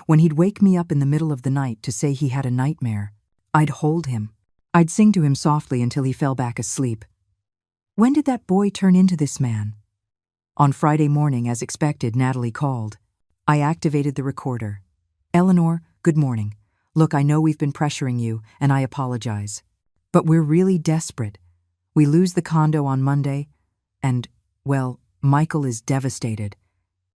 When he'd wake me up in the middle of the night to say he had a nightmare, I'd hold him. I'd sing to him softly until he fell back asleep. When did that boy turn into this man? On Friday morning, as expected, Natalie called. I activated the recorder. Eleanor, good morning. Look, I know we've been pressuring you, and I apologize. But we're really desperate. We lose the condo on Monday, and, well, Michael is devastated.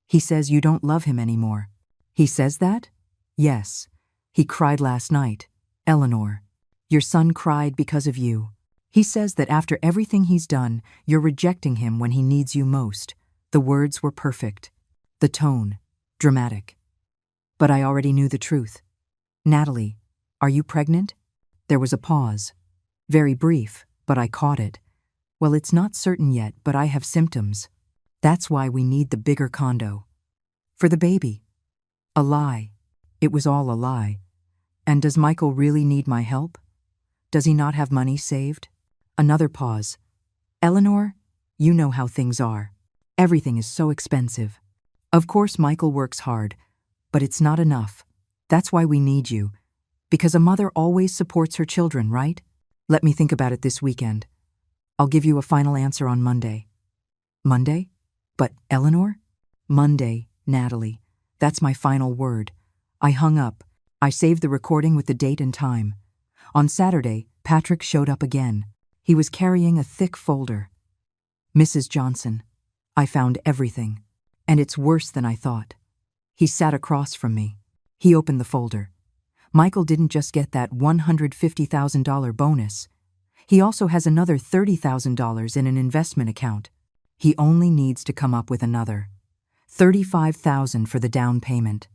He says you don't love him anymore. He says that? Yes. He cried last night. Eleanor, your son cried because of you. He says that after everything he's done, you're rejecting him when he needs you most. The words were perfect. The tone, dramatic. But I already knew the truth. Natalie, are you pregnant? There was a pause. Very brief, but I caught it. Well, it's not certain yet, but I have symptoms. That's why we need the bigger condo. For the baby. A lie. It was all a lie. And does Michael really need my help? Does he not have money saved? Another pause. Eleanor, you know how things are. Everything is so expensive. Of course Michael works hard, but it's not enough. That's why we need you. Because a mother always supports her children, right? Let me think about it this weekend. I'll give you a final answer on Monday. Monday? But, Eleanor? Monday, Natalie. That's my final word. I hung up. I saved the recording with the date and time. On Saturday, Patrick showed up again. He was carrying a thick folder. Mrs. Johnson, I found everything. And it's worse than I thought. He sat across from me. He opened the folder. Michael didn't just get that $150,000 bonus. He also has another $30,000 in an investment account. He only needs to come up with another. $35,000 for the down payment.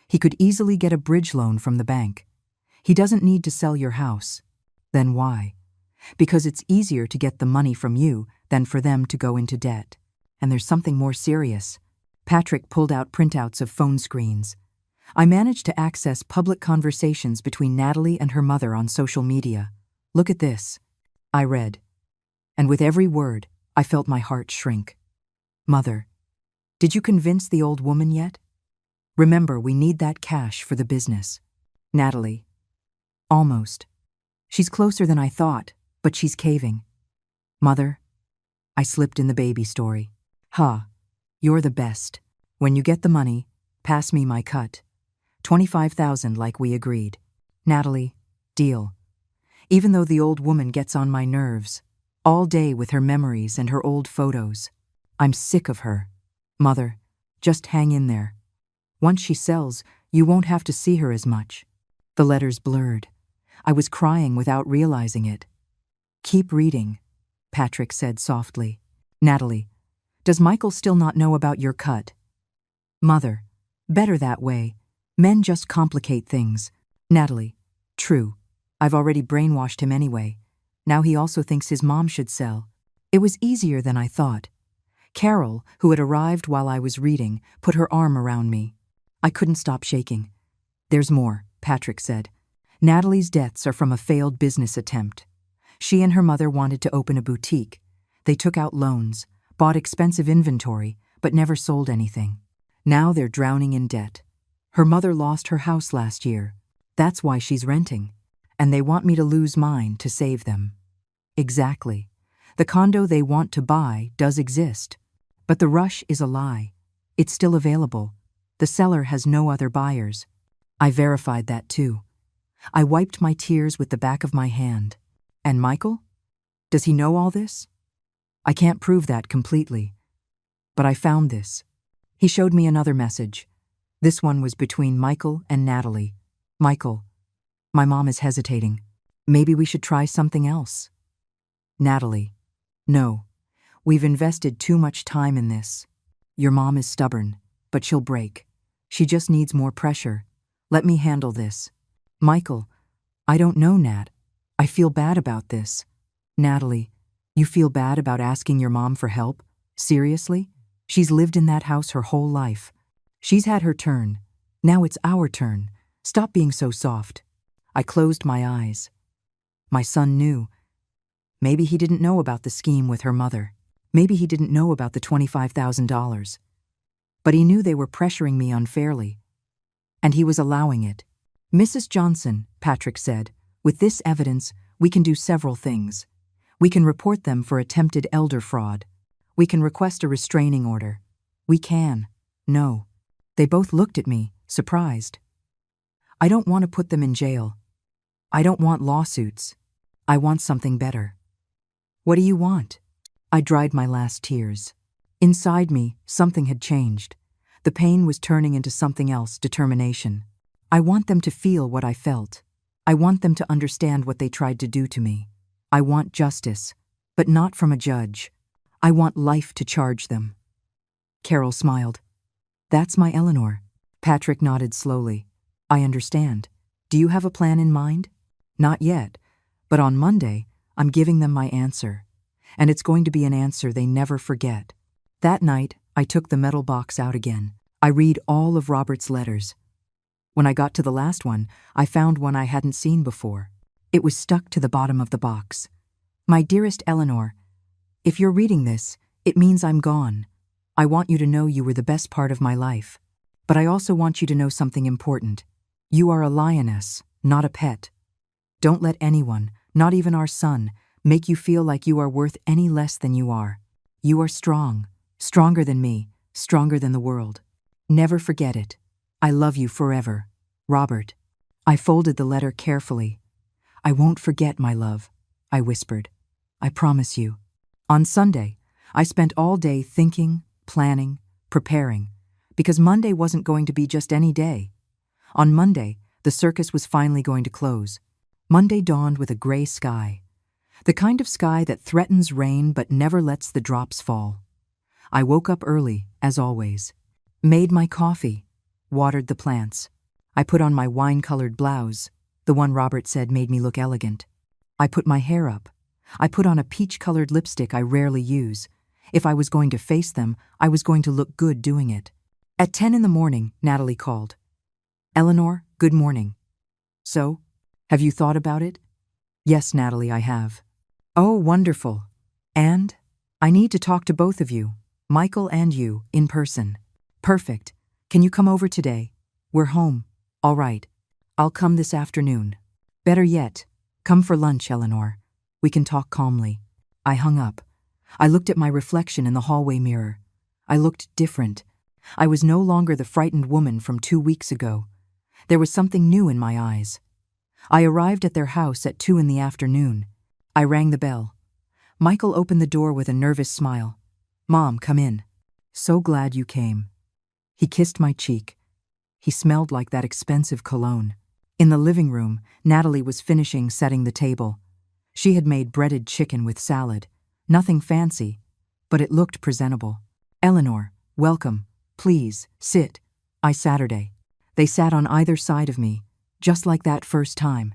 He could easily get a bridge loan from the bank. He doesn't need to sell your house. Then why? Because it's easier to get the money from you than for them to go into debt. And there's something more serious. Patrick pulled out printouts of phone screens. I managed to access public conversations between Natalie and her mother on social media. Look at this. I read. And with every word, I felt my heart shrink. Mother, did you convince the old woman yet? Remember, we need that cash for the business. Natalie. Almost. She's closer than I thought, but she's caving. Mother. I slipped in the baby story. Ha, you're the best. When you get the money, pass me my cut. $25,000 like we agreed. Natalie, deal. Even though the old woman gets on my nerves, all day with her memories and her old photos. I'm sick of her. Mother, just hang in there. Once she sells, you won't have to see her as much. The letters blurred. I was crying without realizing it. Keep reading, Patrick said softly. Natalie, does Michael still not know about your cut? Mother, better that way. Men just complicate things. Natalie, true. I've already brainwashed him anyway. Now he also thinks his mom should sell. It was easier than I thought. Carol, who had arrived while I was reading, put her arm around me. I couldn't stop shaking. There's more, Patrick said. Natalie's debts are from a failed business attempt. She and her mother wanted to open a boutique. They took out loans, bought expensive inventory, but never sold anything. Now they're drowning in debt. Her mother lost her house last year. That's why she's renting. And they want me to lose mine to save them. Exactly. The condo they want to buy does exist. But the rush is a lie. It's still available. The seller has no other buyers. I verified that too. I wiped my tears with the back of my hand. And Michael? Does he know all this? I can't prove that completely. But I found this. He showed me another message. This one was between Michael and Natalie. Michael, my mom is hesitating. Maybe we should try something else. Natalie, no. We've invested too much time in this. Your mom is stubborn, but she'll break. She just needs more pressure. Let me handle this. Michael, I don't know, Nat. I feel bad about this. Natalie, you feel bad about asking your mom for help? Seriously? She's lived in that house her whole life. She's had her turn. Now it's our turn. Stop being so soft. I closed my eyes. My son knew. Maybe he didn't know about the scheme with her mother. Maybe he didn't know about the $25,000. But he knew they were pressuring me unfairly. And he was allowing it. Mrs. Johnson, Patrick said, with this evidence, we can do several things. We can report them for attempted elder fraud. We can request a restraining order. We can. No. They both looked at me, surprised. I don't want to put them in jail. I don't want lawsuits. I want something better. What do you want? I dried my last tears. Inside me, something had changed. The pain was turning into something else, determination. I want them to feel what I felt. I want them to understand what they tried to do to me. I want justice, but not from a judge. I want life to charge them. Carol smiled. That's my Eleanor. Patrick nodded slowly. I understand. Do you have a plan in mind? Not yet, but on Monday, I'm giving them my answer. And it's going to be an answer they never forget. That night, I took the metal box out again. I read all of Robert's letters. When I got to the last one, I found one I hadn't seen before. It was stuck to the bottom of the box. My dearest Eleanor, if you're reading this, it means I'm gone. I want you to know you were the best part of my life. But I also want you to know something important. You are a lioness, not a pet. Don't let anyone, not even our son, make you feel like you are worth any less than you are. You are strong, stronger than me, stronger than the world. Never forget it. I love you forever. Robert. I folded the letter carefully. I won't forget, my love, I whispered. I promise you. On Sunday, I spent all day thinking, planning, preparing, because Monday wasn't going to be just any day. On Monday, the circus was finally going to close. Monday dawned with a gray sky. The kind of sky that threatens rain but never lets the drops fall. I woke up early, as always. Made my coffee. Watered the plants. I put on my wine-colored blouse, the one Robert said made me look elegant. I put my hair up. I put on a peach-colored lipstick I rarely use. If I was going to face them, I was going to look good doing it. At 10 in the morning, Natalie called. Eleanor, good morning. So, have you thought about it? Yes, Natalie, I have. Oh, wonderful. And? I need to talk to both of you, Michael and you, in person. Perfect. Can you come over today? We're home. All right. I'll come this afternoon. Better yet, come for lunch, Eleanor. We can talk calmly. I hung up. I looked at my reflection in the hallway mirror. I looked different. I was no longer the frightened woman from 2 weeks ago. There was something new in my eyes. I arrived at their house at 2 in the afternoon. I rang the bell. Michael opened the door with a nervous smile. Mom, come in. So glad you came. He kissed my cheek. He smelled like that expensive cologne. In the living room, Natalie was finishing setting the table. She had made breaded chicken with salad. Nothing fancy, but it looked presentable. Eleanor, welcome. Please, sit. I Saturday. They sat on either side of me, just like that first time,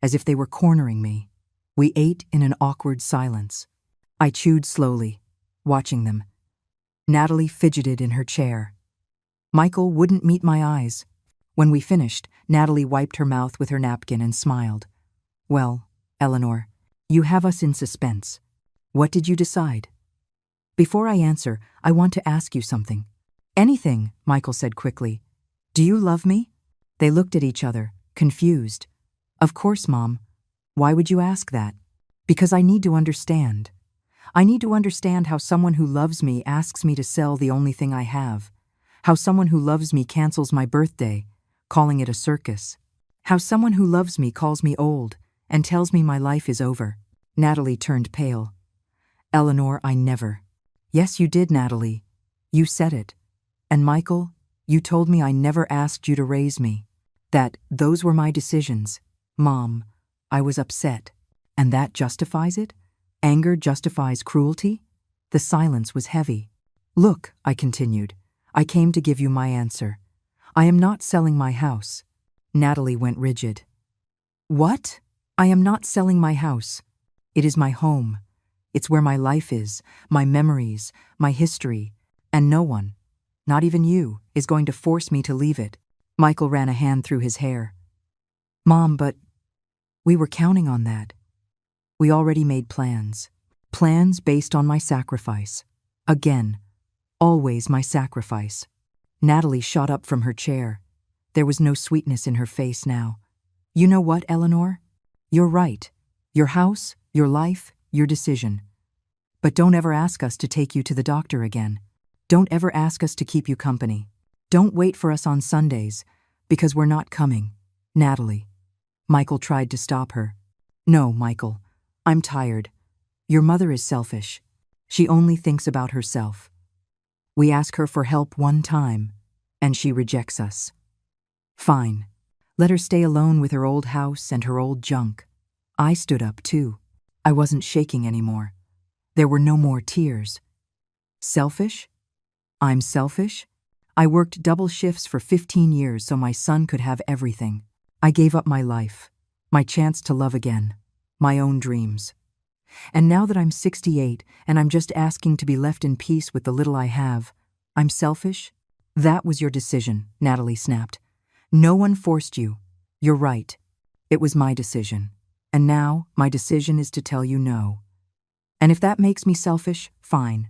as if they were cornering me. We ate in an awkward silence. I chewed slowly, watching them. Natalie fidgeted in her chair. Michael wouldn't meet my eyes. When we finished, Natalie wiped her mouth with her napkin and smiled. Well, Eleanor, you have us in suspense. What did you decide? Before I answer, I want to ask you something. Anything, Michael said quickly. Do you love me? They looked at each other, confused. Of course, Mom. Why would you ask that? Because I need to understand. I need to understand how someone who loves me asks me to sell the only thing I have. How someone who loves me cancels my birthday, calling it a circus. How someone who loves me calls me old and tells me my life is over. Natalie turned pale. Eleanor, I never. Yes, you did, Natalie. You said it. And Michael, you told me I never asked you to raise me. That those were my decisions. Mom, I was upset. And that justifies it? Anger justifies cruelty? The silence was heavy. Look, I continued. I came to give you my answer. I am not selling my house. Natalie went rigid. What? I am not selling my house. It is my home. It's where my life is, my memories, my history, and no one, not even you, is going to force me to leave it. Michael ran a hand through his hair. Mom, but we were counting on that. We already made plans. Plans based on my sacrifice. Again. Always my sacrifice. Natalie shot up from her chair. There was no sweetness in her face now. You know what, Eleanor? You're right. Your house, your life, your decision. But don't ever ask us to take you to the doctor again. Don't ever ask us to keep you company. Don't wait for us on Sundays, because we're not coming. Natalie. Michael tried to stop her. No, Michael. I'm tired. Your mother is selfish. She only thinks about herself. We ask her for help one time, and she rejects us. Fine. Let her stay alone with her old house and her old junk. I stood up, too. I wasn't shaking anymore. There were no more tears. Selfish? I'm selfish? I worked double shifts for 15 years so my son could have everything. I gave up my life, my chance to love again, my own dreams. And now that I'm 68 and I'm just asking to be left in peace with the little I have, I'm selfish? That was your decision, Natalie snapped. No one forced you. You're right. It was my decision. And now my decision is to tell you no. And if that makes me selfish, fine.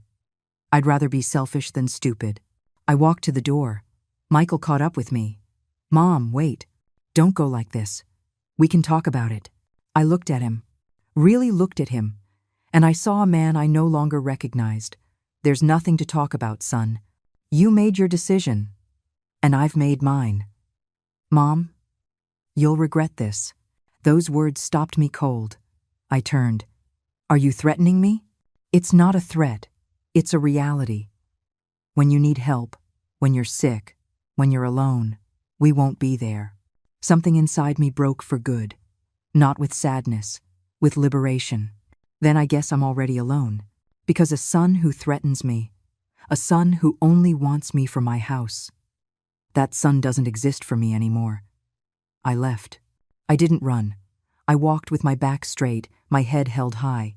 I'd rather be selfish than stupid. I walked to the door. Michael caught up with me. Mom, wait. Don't go like this. We can talk about it. I looked at him. Really looked at him. And I saw a man I no longer recognized. There's nothing to talk about, son. You made your decision. And I've made mine. Mom, you'll regret this. Those words stopped me cold. I turned. Are you threatening me? It's not a threat. It's a reality. When you need help, when you're sick, when you're alone, we won't be there. Something inside me broke for good. Not with sadness, with liberation. Then I guess I'm already alone. Because a son who threatens me, a son who only wants me for my house, that son doesn't exist for me anymore. I left. I didn't run. I walked with my back straight, my head held high.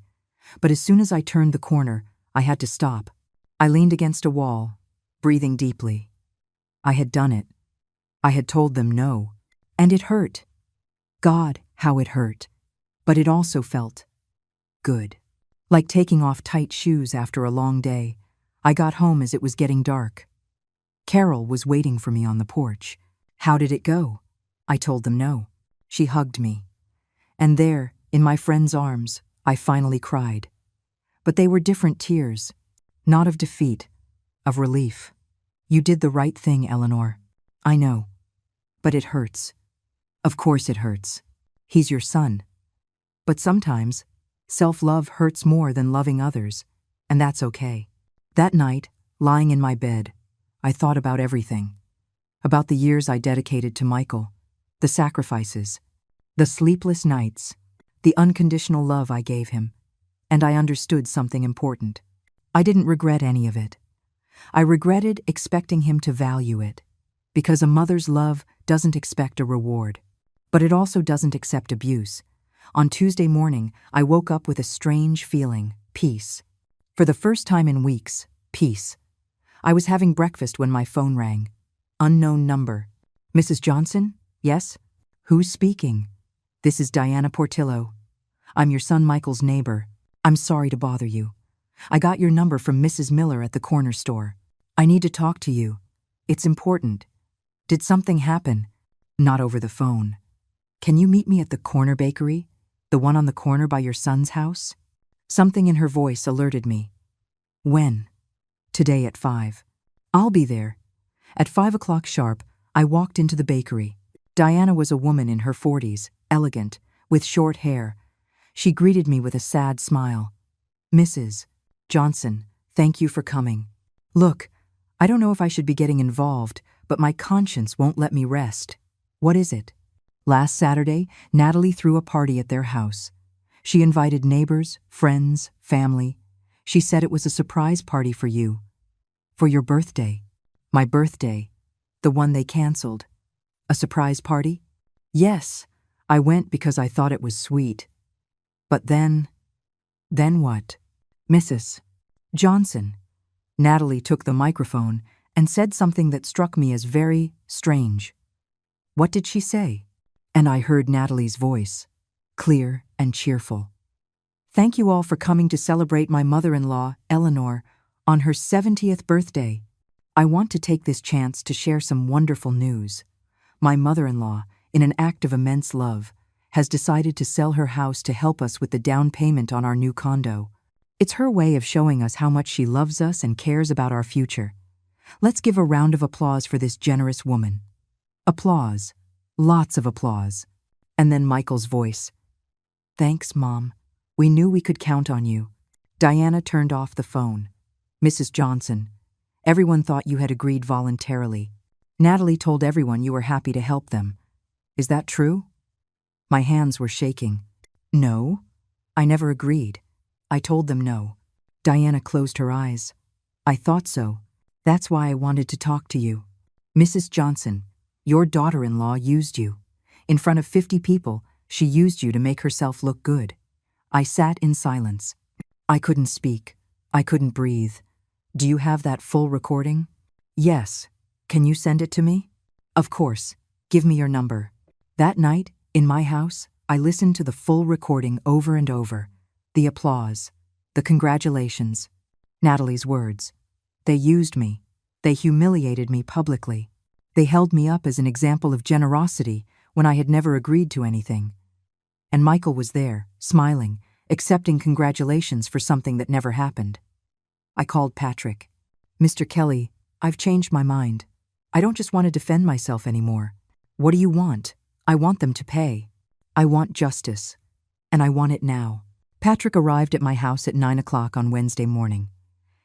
But as soon as I turned the corner, I had to stop. I leaned against a wall, breathing deeply. I had done it. I had told them no. And it hurt. God, how it hurt. But it also felt good. Like taking off tight shoes after a long day. I got home as it was getting dark. Carol was waiting for me on the porch. How did it go? I told them no. She hugged me. And there, in my friend's arms, I finally cried. But they were different tears. Not of defeat, of relief. You did the right thing, Eleanor. I know. But it hurts. Of course it hurts. He's your son. But sometimes, self-love hurts more than loving others, and that's okay. That night, lying in my bed, I thought about everything. About the years I dedicated to Michael, the sacrifices, the sleepless nights, the unconditional love I gave him, and I understood something important. I didn't regret any of it. I regretted expecting him to value it, because a mother's love doesn't expect a reward, but it also doesn't accept abuse. On Tuesday morning, I woke up with a strange feeling, peace. For the first time in weeks, peace. I was having breakfast when my phone rang. Unknown number. Mrs. Johnson? Yes? Who's speaking? This is Diana Portillo. I'm your son Michael's neighbor. I'm sorry to bother you. I got your number from Mrs. Miller at the corner store. I need to talk to you. It's important. Did something happen? Not over the phone. Can you meet me at the corner bakery? The one on the corner by your son's house? Something in her voice alerted me. When? Today at 5. I'll be there. At 5 o'clock sharp, I walked into the bakery. Diana was a woman in her 40s, elegant, with short hair. She greeted me with a sad smile. Mrs. Johnson, thank you for coming. Look, I don't know if I should be getting involved, but my conscience won't let me rest. What is it? Last Saturday, Natalie threw a party at their house. She invited neighbors, friends, family. She said it was a surprise party for you. For your birthday. My birthday. The one they canceled. A surprise party? Yes, I went because I thought it was sweet. But then what? Mrs. Johnson. Natalie took the microphone and said something that struck me as very strange. What did she say? And I heard Natalie's voice, clear and cheerful. Thank you all for coming to celebrate my mother-in-law, Eleanor, on her 70th birthday. I want to take this chance to share some wonderful news. My mother-in-law, in an act of immense love, has decided to sell her house to help us with the down payment on our new condo. It's her way of showing us how much she loves us and cares about our future. Let's give a round of applause for this generous woman. Applause. Lots of applause. And then Michael's voice. Thanks, Mom. We knew we could count on you. Diana turned off the phone. Mrs. Johnson, everyone thought you had agreed voluntarily. Natalie told everyone you were happy to help them. Is that true? My hands were shaking. No, I never agreed. I told them no. Diana closed her eyes. I thought so. That's why I wanted to talk to you. Mrs. Johnson, your daughter-in-law used you. In front of 50 people, she used you to make herself look good. I sat in silence. I couldn't speak. I couldn't breathe. Do you have that full recording? Yes. Can you send it to me? Of course. Give me your number. That night, in my house, I listened to the full recording over and over. The applause, the congratulations, Natalie's words. They used me. They humiliated me publicly. They held me up as an example of generosity when I had never agreed to anything. And Michael was there, smiling, accepting congratulations for something that never happened. I called Patrick. Mr. Kelly, I've changed my mind. I don't just want to defend myself anymore. What do you want? I want them to pay. I want justice. And I want it now. Patrick arrived at my house at 9 o'clock on Wednesday morning.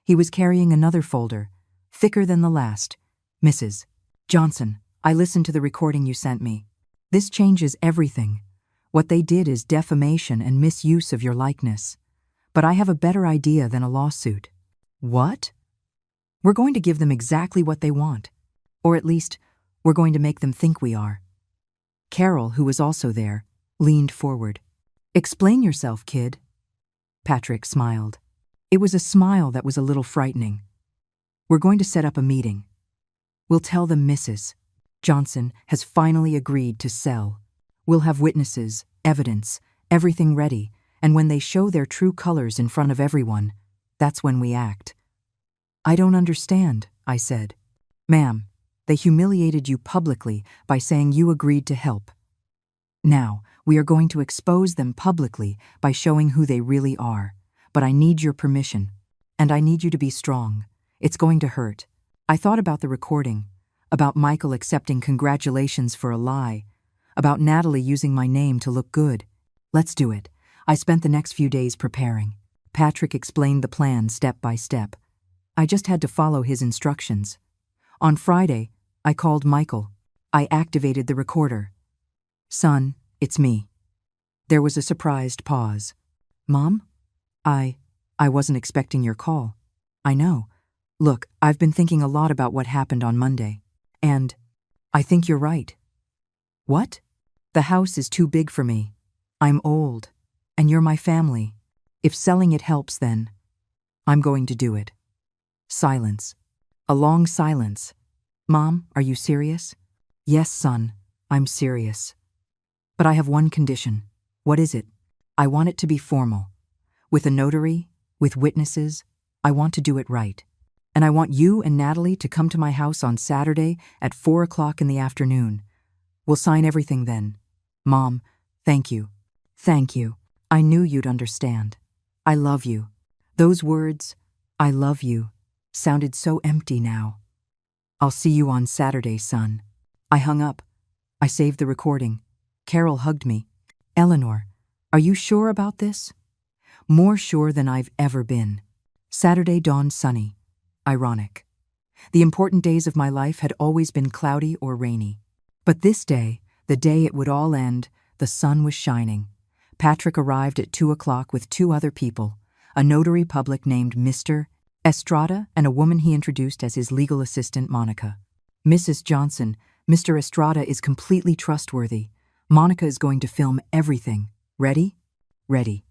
He was carrying another folder, thicker than the last. Mrs. Johnson, I listened to the recording you sent me. This changes everything. What they did is defamation and misuse of your likeness. But I have a better idea than a lawsuit. What? We're going to give them exactly what they want. Or at least, we're going to make them think we are. Carol, who was also there, leaned forward. Explain yourself, kid. Patrick smiled. It was a smile that was a little frightening. We're going to set up a meeting. We'll tell them Mrs. Johnson has finally agreed to sell. We'll have witnesses, evidence, everything ready, and when they show their true colors in front of everyone, that's when we act. I don't understand, I said. Ma'am, they humiliated you publicly by saying you agreed to help. Now, we are going to expose them publicly by showing who they really are. But I need your permission, and I need you to be strong. It's going to hurt. I thought about the recording, about Michael accepting congratulations for a lie, about Natalie using my name to look good. Let's do it. I spent the next few days preparing. Patrick explained the plan step by step. I just had to follow his instructions. On Friday, I called Michael. I activated the recorder. Son, it's me. There was a surprised pause. Mom? I wasn't expecting your call. I know. Look, I've been thinking a lot about what happened on Monday. And I think you're right. What? The house is too big for me. I'm old. And you're my family. If selling it helps, then I'm going to do it. Silence. A long silence. Mom, are you serious? Yes, son, I'm serious. But I have one condition. What is it? I want it to be formal. With a notary, with witnesses, I want to do it right. And I want you and Natalie to come to my house on Saturday at 4 o'clock in the afternoon. We'll sign everything then. Mom, thank you. Thank you. I knew you'd understand. I love you. Those words, I love you, sounded so empty now. I'll see you on Saturday, son. I hung up. I saved the recording. Carol hugged me. Eleanor, are you sure about this? More sure than I've ever been. Saturday dawned sunny. Ironic. The important days of my life had always been cloudy or rainy. But this day, the day it would all end, the sun was shining. Patrick arrived at 2 o'clock with 2 other people, a notary public named Mr. Estrada and a woman he introduced as his legal assistant, Monica. Mrs. Johnson, Mr. Estrada is completely trustworthy. Monica is going to film everything. Ready? Ready.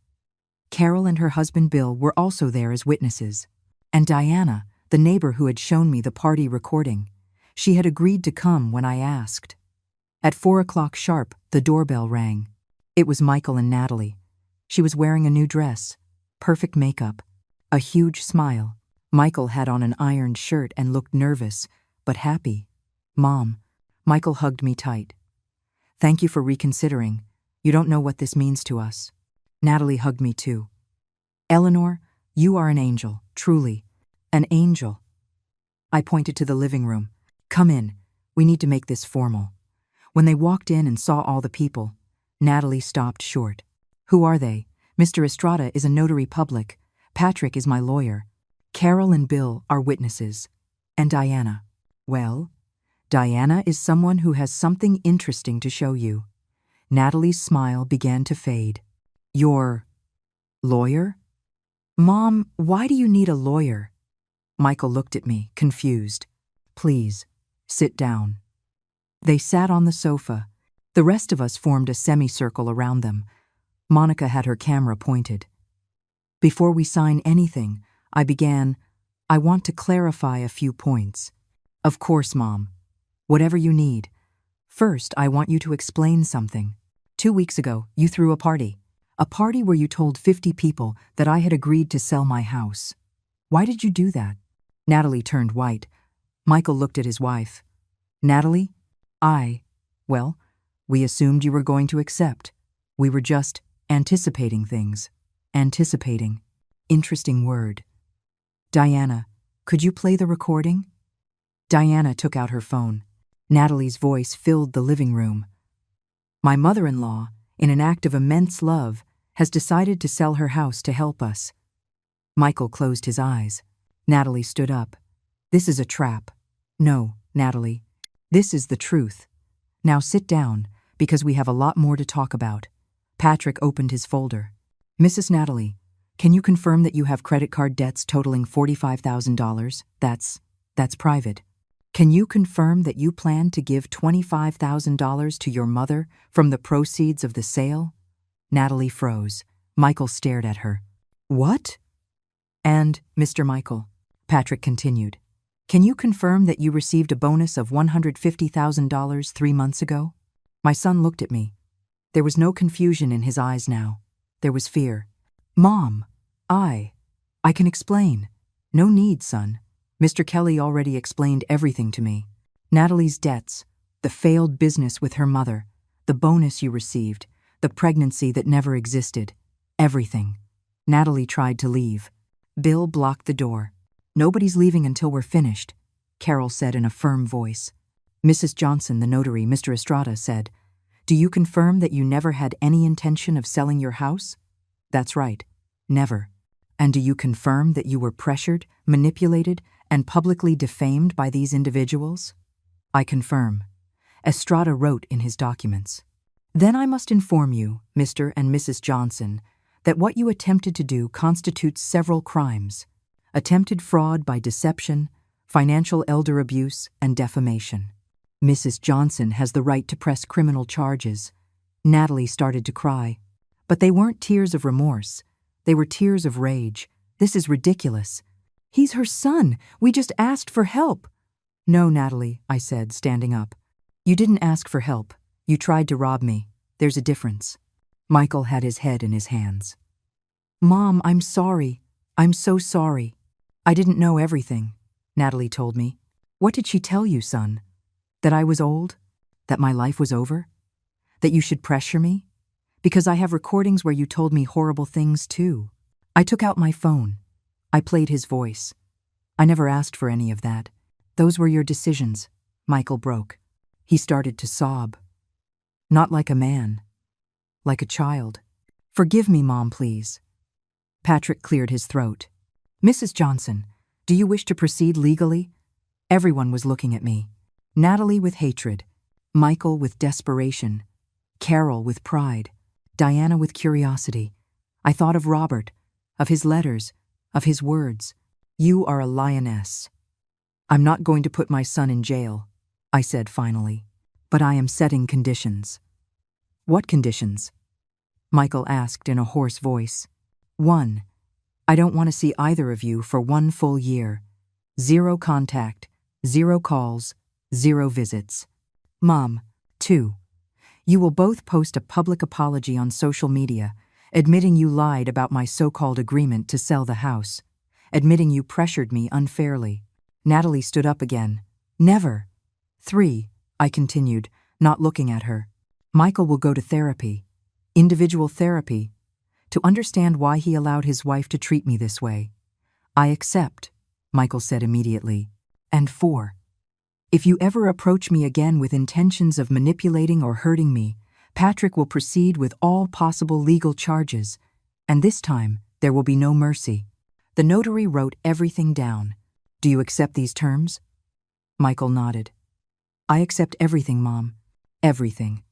Carol and her husband Bill were also there as witnesses. And Diana, the neighbor who had shown me the party recording. She had agreed to come when I asked. At 4 o'clock sharp, the doorbell rang. It was Michael and Natalie. She was wearing a new dress, perfect makeup, a huge smile. Michael had on an ironed shirt and looked nervous, but happy. Mom, Michael hugged me tight. Thank you for reconsidering. You don't know what this means to us. Natalie hugged me too. Eleanor, you are an angel, truly. An angel. I pointed to the living room. Come in. We need to make this formal. When they walked in and saw all the people, Natalie stopped short. Who are they? Mr. Estrada is a notary public. Patrick is my lawyer. Carol and Bill are witnesses. And Diana. Well, Diana is someone who has something interesting to show you. Natalie's smile began to fade. Your lawyer? Mom, why do you need a lawyer? Michael looked at me, confused. Please, sit down. They sat on the sofa. The rest of us formed a semicircle around them. Monica had her camera pointed. Before we sign anything, I began, I want to clarify a few points. Of course, Mom. Whatever you need. First, I want you to explain something. 2 weeks ago, you threw a party. A party where you told 50 people that I had agreed to sell my house. Why did you do that? Natalie turned white. Michael looked at his wife. Natalie? Well, we assumed you were going to accept. We were just anticipating things. Anticipating. Interesting word. Diana, could you play the recording? Diana took out her phone. Natalie's voice filled the living room. My mother-in-law, in an act of immense love, has decided to sell her house to help us. Michael closed his eyes. Natalie stood up. This is a trap. No, Natalie. This is the truth. Now sit down, because we have a lot more to talk about. Patrick opened his folder. Mrs. Natalie, can you confirm that you have credit card debts totaling $45,000? That's private. Can you confirm that you plan to give $25,000 to your mother from the proceeds of the sale? Natalie froze. Michael stared at her. What? And, Mr. Michael, Patrick continued, can you confirm that you received a bonus of $150,000 3 months ago? My son looked at me. There was no confusion in his eyes now. There was fear. Mom, I can explain. No need, son. Mr. Kelly already explained everything to me. Natalie's debts, the failed business with her mother, the bonus you received, the pregnancy that never existed. Everything. Natalie tried to leave. Bill blocked the door. Nobody's leaving until we're finished, Carol said in a firm voice. Mrs. Johnson, the notary, Mr. Estrada, said, do you confirm that you never had any intention of selling your house? That's right. Never. And do you confirm that you were pressured, manipulated, and publicly defamed by these individuals? I confirm. Estrada wrote in his documents. Then I must inform you, Mr. and Mrs. Johnson, that what you attempted to do constitutes several crimes: attempted fraud by deception, financial elder abuse, and defamation. Mrs. Johnson has the right to press criminal charges. Natalie started to cry. But they weren't tears of remorse. They were tears of rage. This is ridiculous. He's her son. We just asked for help. No, Natalie, I said, standing up. You didn't ask for help. You tried to rob me. There's a difference. Michael had his head in his hands. Mom, I'm sorry. I'm so sorry. I didn't know everything, Natalie told me. What did she tell you, son? That I was old? That my life was over? That you should pressure me? Because I have recordings where you told me horrible things too. I took out my phone. I played his voice. I never asked for any of that. Those were your decisions. Michael broke. He started to sob. Not like a man. Like a child. Forgive me, Mom, please. Patrick cleared his throat. Mrs. Johnson, do you wish to proceed legally? Everyone was looking at me. Natalie with hatred. Michael with desperation. Carol with pride. Diana with curiosity. I thought of Robert, of his letters, of his words. You are a lioness. I'm not going to put my son in jail, I said finally, but I am setting conditions. What conditions? Michael asked in a hoarse voice. 1. I don't want to see either of you for 1 full year. 0 contact, 0 calls, 0 visits. Mom, 2. You will both post a public apology on social media, admitting you lied about my so-called agreement to sell the house, admitting you pressured me unfairly. Natalie stood up again. Never. 3, I continued, not looking at her. Michael will go to therapy, individual therapy, to understand why he allowed his wife to treat me this way. I accept, Michael said immediately. And 4, if you ever approach me again with intentions of manipulating or hurting me, Patrick will proceed with all possible legal charges, and this time there will be no mercy. The notary wrote everything down. Do you accept these terms? Michael nodded. I accept everything, Mom. Everything.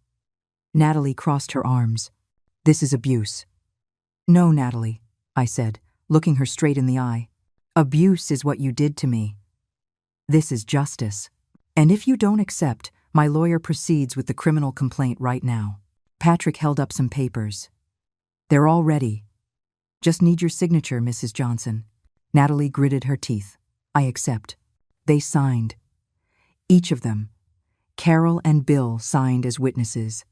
Natalie crossed her arms. This is abuse. No, Natalie, I said, looking her straight in the eye. Abuse is what you did to me. This is justice. And if you don't accept, my lawyer proceeds with the criminal complaint right now. Patrick held up some papers. They're all ready. Just need your signature, Mrs. Johnson. Natalie gritted her teeth. I accept. They signed. Each of them. Carol and Bill signed as witnesses.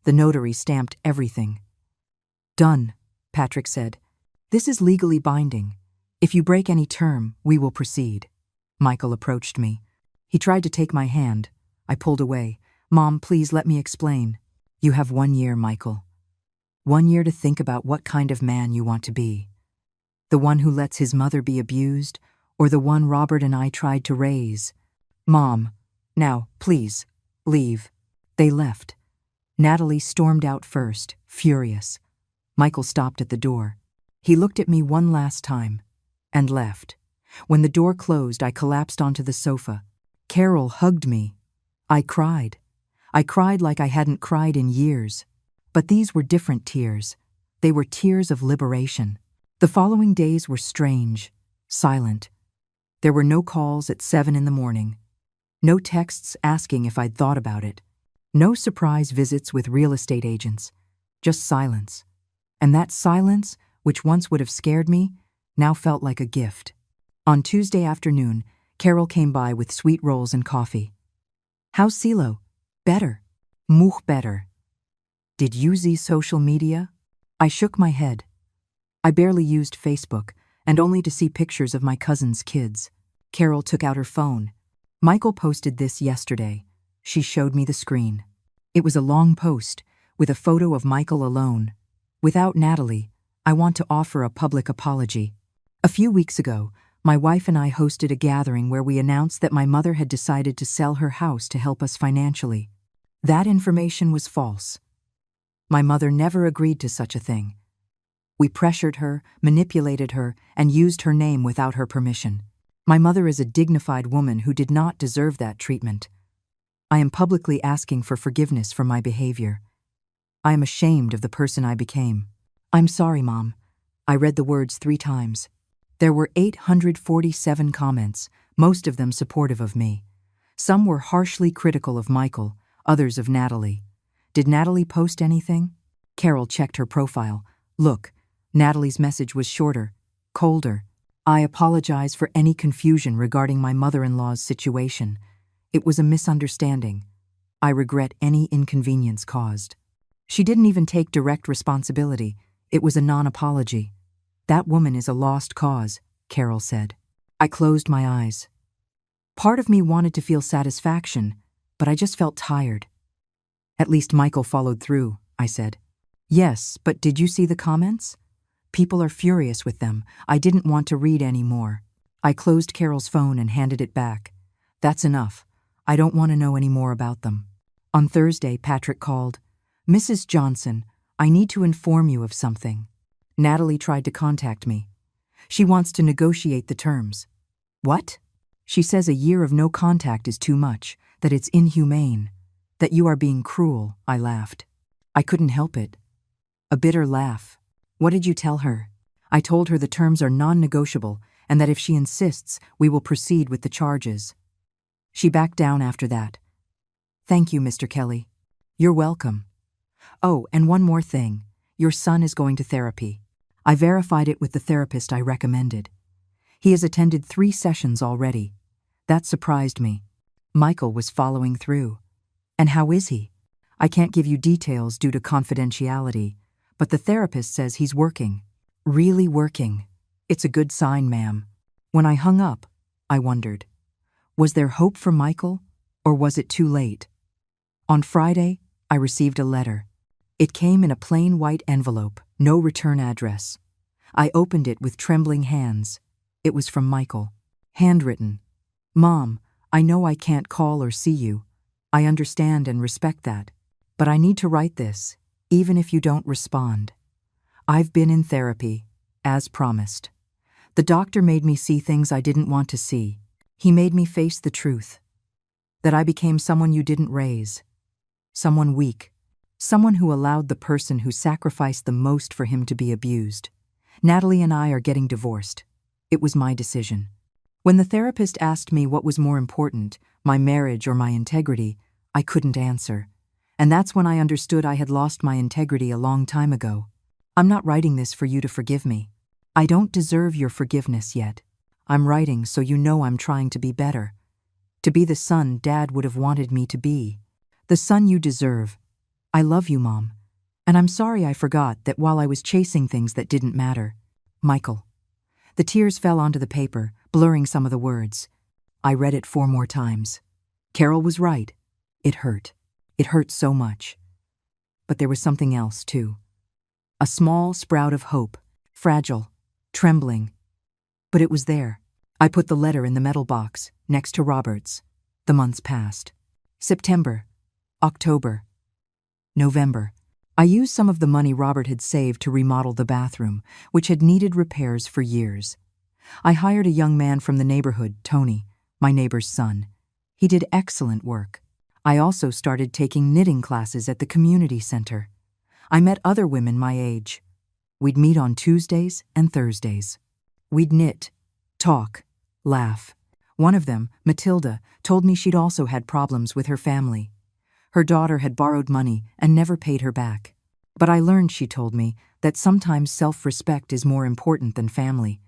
The notary stamped everything. Done, Patrick said. This is legally binding. If you break any term, we will proceed. Michael approached me. He tried to take my hand. I pulled away. Mom, please let me explain. You have 1 year, Michael. 1 year to think about what kind of man you want to be. The one who lets his mother be abused, or the one Robert and I tried to raise. Mom, now, please, leave. They left. Natalie stormed out first, furious. Michael stopped at the door. He looked at me one last time, and left. When the door closed, I collapsed onto the sofa. Carol hugged me. I cried. I cried like I hadn't cried in years. But these were different tears. They were tears of liberation. The following days were strange, silent. There were no calls at 7 in the morning. No texts asking if I'd thought about it. No surprise visits with real estate agents. Just silence. And that silence, which once would have scared me, now felt like a gift. On Tuesday afternoon, Carol came by with sweet rolls and coffee. How's CeeLo? Better. Much better. Did you use social media? I shook my head. I barely used Facebook, and only to see pictures of my cousin's kids. Carol took out her phone. Michael posted this yesterday. She showed me the screen. It was a long post, with a photo of Michael alone. Without Natalie, I want to offer a public apology. A few weeks ago, my wife and I hosted a gathering where we announced that my mother had decided to sell her house to help us financially. That information was false. My mother never agreed to such a thing. We pressured her, manipulated her, and used her name without her permission. My mother is a dignified woman who did not deserve that treatment. I am publicly asking for forgiveness for my behavior. I am ashamed of the person I became. I'm sorry, Mom. I read the words 3 times. There were 847 comments, most of them supportive of me. Some were harshly critical of Michael, others of Natalie. Did Natalie post anything? Carol checked her profile. Look, Natalie's message was shorter, colder. I apologize for any confusion regarding my mother-in-law's situation. It was a misunderstanding. I regret any inconvenience caused. She didn't even take direct responsibility. It was a non-apology. That woman is a lost cause, Carol said. I closed my eyes. Part of me wanted to feel satisfaction, but I just felt tired. At least Michael followed through, I said. Yes, but did you see the comments? People are furious with them. I didn't want to read any more. I closed Carol's phone and handed it back. That's enough. I don't want to know any more about them. On Thursday, Patrick called. Mrs. Johnson, I need to inform you of something. Natalie tried to contact me. She wants to negotiate the terms. What? She says a year of no contact is too much, that it's inhumane, that you are being cruel, I laughed. I couldn't help it. A bitter laugh. What did you tell her? I told her the terms are non-negotiable and that if she insists, we will proceed with the charges. She backed down after that. Thank you, Mr. Kelly. You're welcome. Oh, and one more thing. Your son is going to therapy. I verified it with the therapist I recommended. He has attended 3 sessions already. That surprised me. Michael was following through. And how is he? I can't give you details due to confidentiality, but the therapist says he's working. Really working. It's a good sign, ma'am. When I hung up, I wondered, was there hope for Michael, or was it too late? On Friday, I received a letter. It came in a plain white envelope, no return address. I opened it with trembling hands. It was from Michael. Handwritten. Mom, I know I can't call or see you. I understand and respect that. But I need to write this, even if you don't respond. I've been in therapy, as promised. The doctor made me see things I didn't want to see. He made me face the truth. That I became someone you didn't raise. Someone weak. Someone who allowed the person who sacrificed the most for him to be abused. Natalie and I are getting divorced. It was my decision. When the therapist asked me what was more important, my marriage or my integrity, I couldn't answer. And that's when I understood I had lost my integrity a long time ago. I'm not writing this for you to forgive me. I don't deserve your forgiveness yet. I'm writing so you know I'm trying to be better. To be the son Dad would have wanted me to be. The son you deserve. I love you, Mom. And I'm sorry I forgot that while I was chasing things that didn't matter. Michael. The tears fell onto the paper, blurring some of the words. I read it 4 more times. Carol was right. It hurt. It hurt so much. But there was something else, too. A small sprout of hope, fragile, trembling. But it was there. I put the letter in the metal box, next to Robert's. The months passed. September, October, November. I used some of the money Robert had saved to remodel the bathroom, which had needed repairs for years. I hired a young man from the neighborhood, Tony, my neighbor's son. He did excellent work. I also started taking knitting classes at the community center. I met other women my age. We'd meet on Tuesdays and Thursdays. We'd knit, talk, laugh. One of them, Matilda, told me she'd also had problems with her family. Her daughter had borrowed money and never paid her back. But I learned, she told me, that sometimes self-respect is more important than family.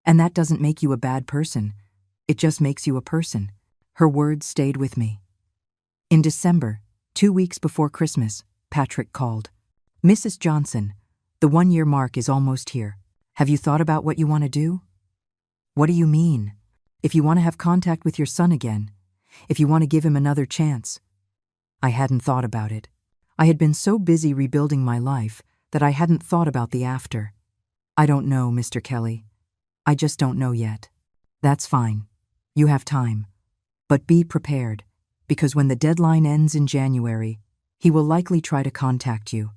And that doesn't make you a bad person. It just makes you a person. Her words stayed with me. In December, 2 weeks before Christmas, Patrick called. Mrs. Johnson, the 1-year mark is almost here. Have you thought about what you want to do? What do you mean? If you want to have contact with your son again, if you want to give him another chance. I hadn't thought about it. I had been so busy rebuilding my life that I hadn't thought about the after. I don't know, Mr. Kelly. I just don't know yet. That's fine. You have time. But be prepared, because when the deadline ends in January, he will likely try to contact you.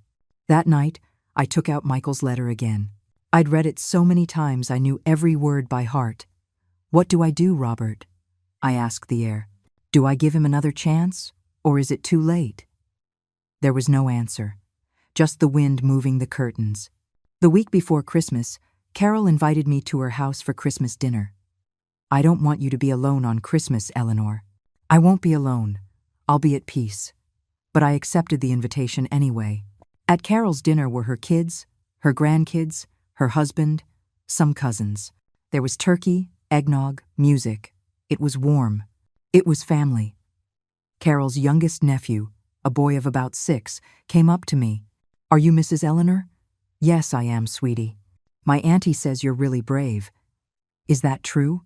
That night, I took out Michael's letter again. I'd read it so many times I knew every word by heart. What do I do, Robert? I asked the air. Do I give him another chance, or is it too late? There was no answer, just the wind moving the curtains. The week before Christmas, Carol invited me to her house for Christmas dinner. I don't want you to be alone on Christmas, Eleanor. I won't be alone. I'll be at peace. But I accepted the invitation anyway. At Carol's dinner were her kids, her grandkids, her husband, some cousins. There was turkey, eggnog, music. It was warm. It was family. Carol's youngest nephew, a boy of about 6, came up to me. Are you Mrs. Eleanor? Yes, I am, sweetie. My auntie says you're really brave. Is that true?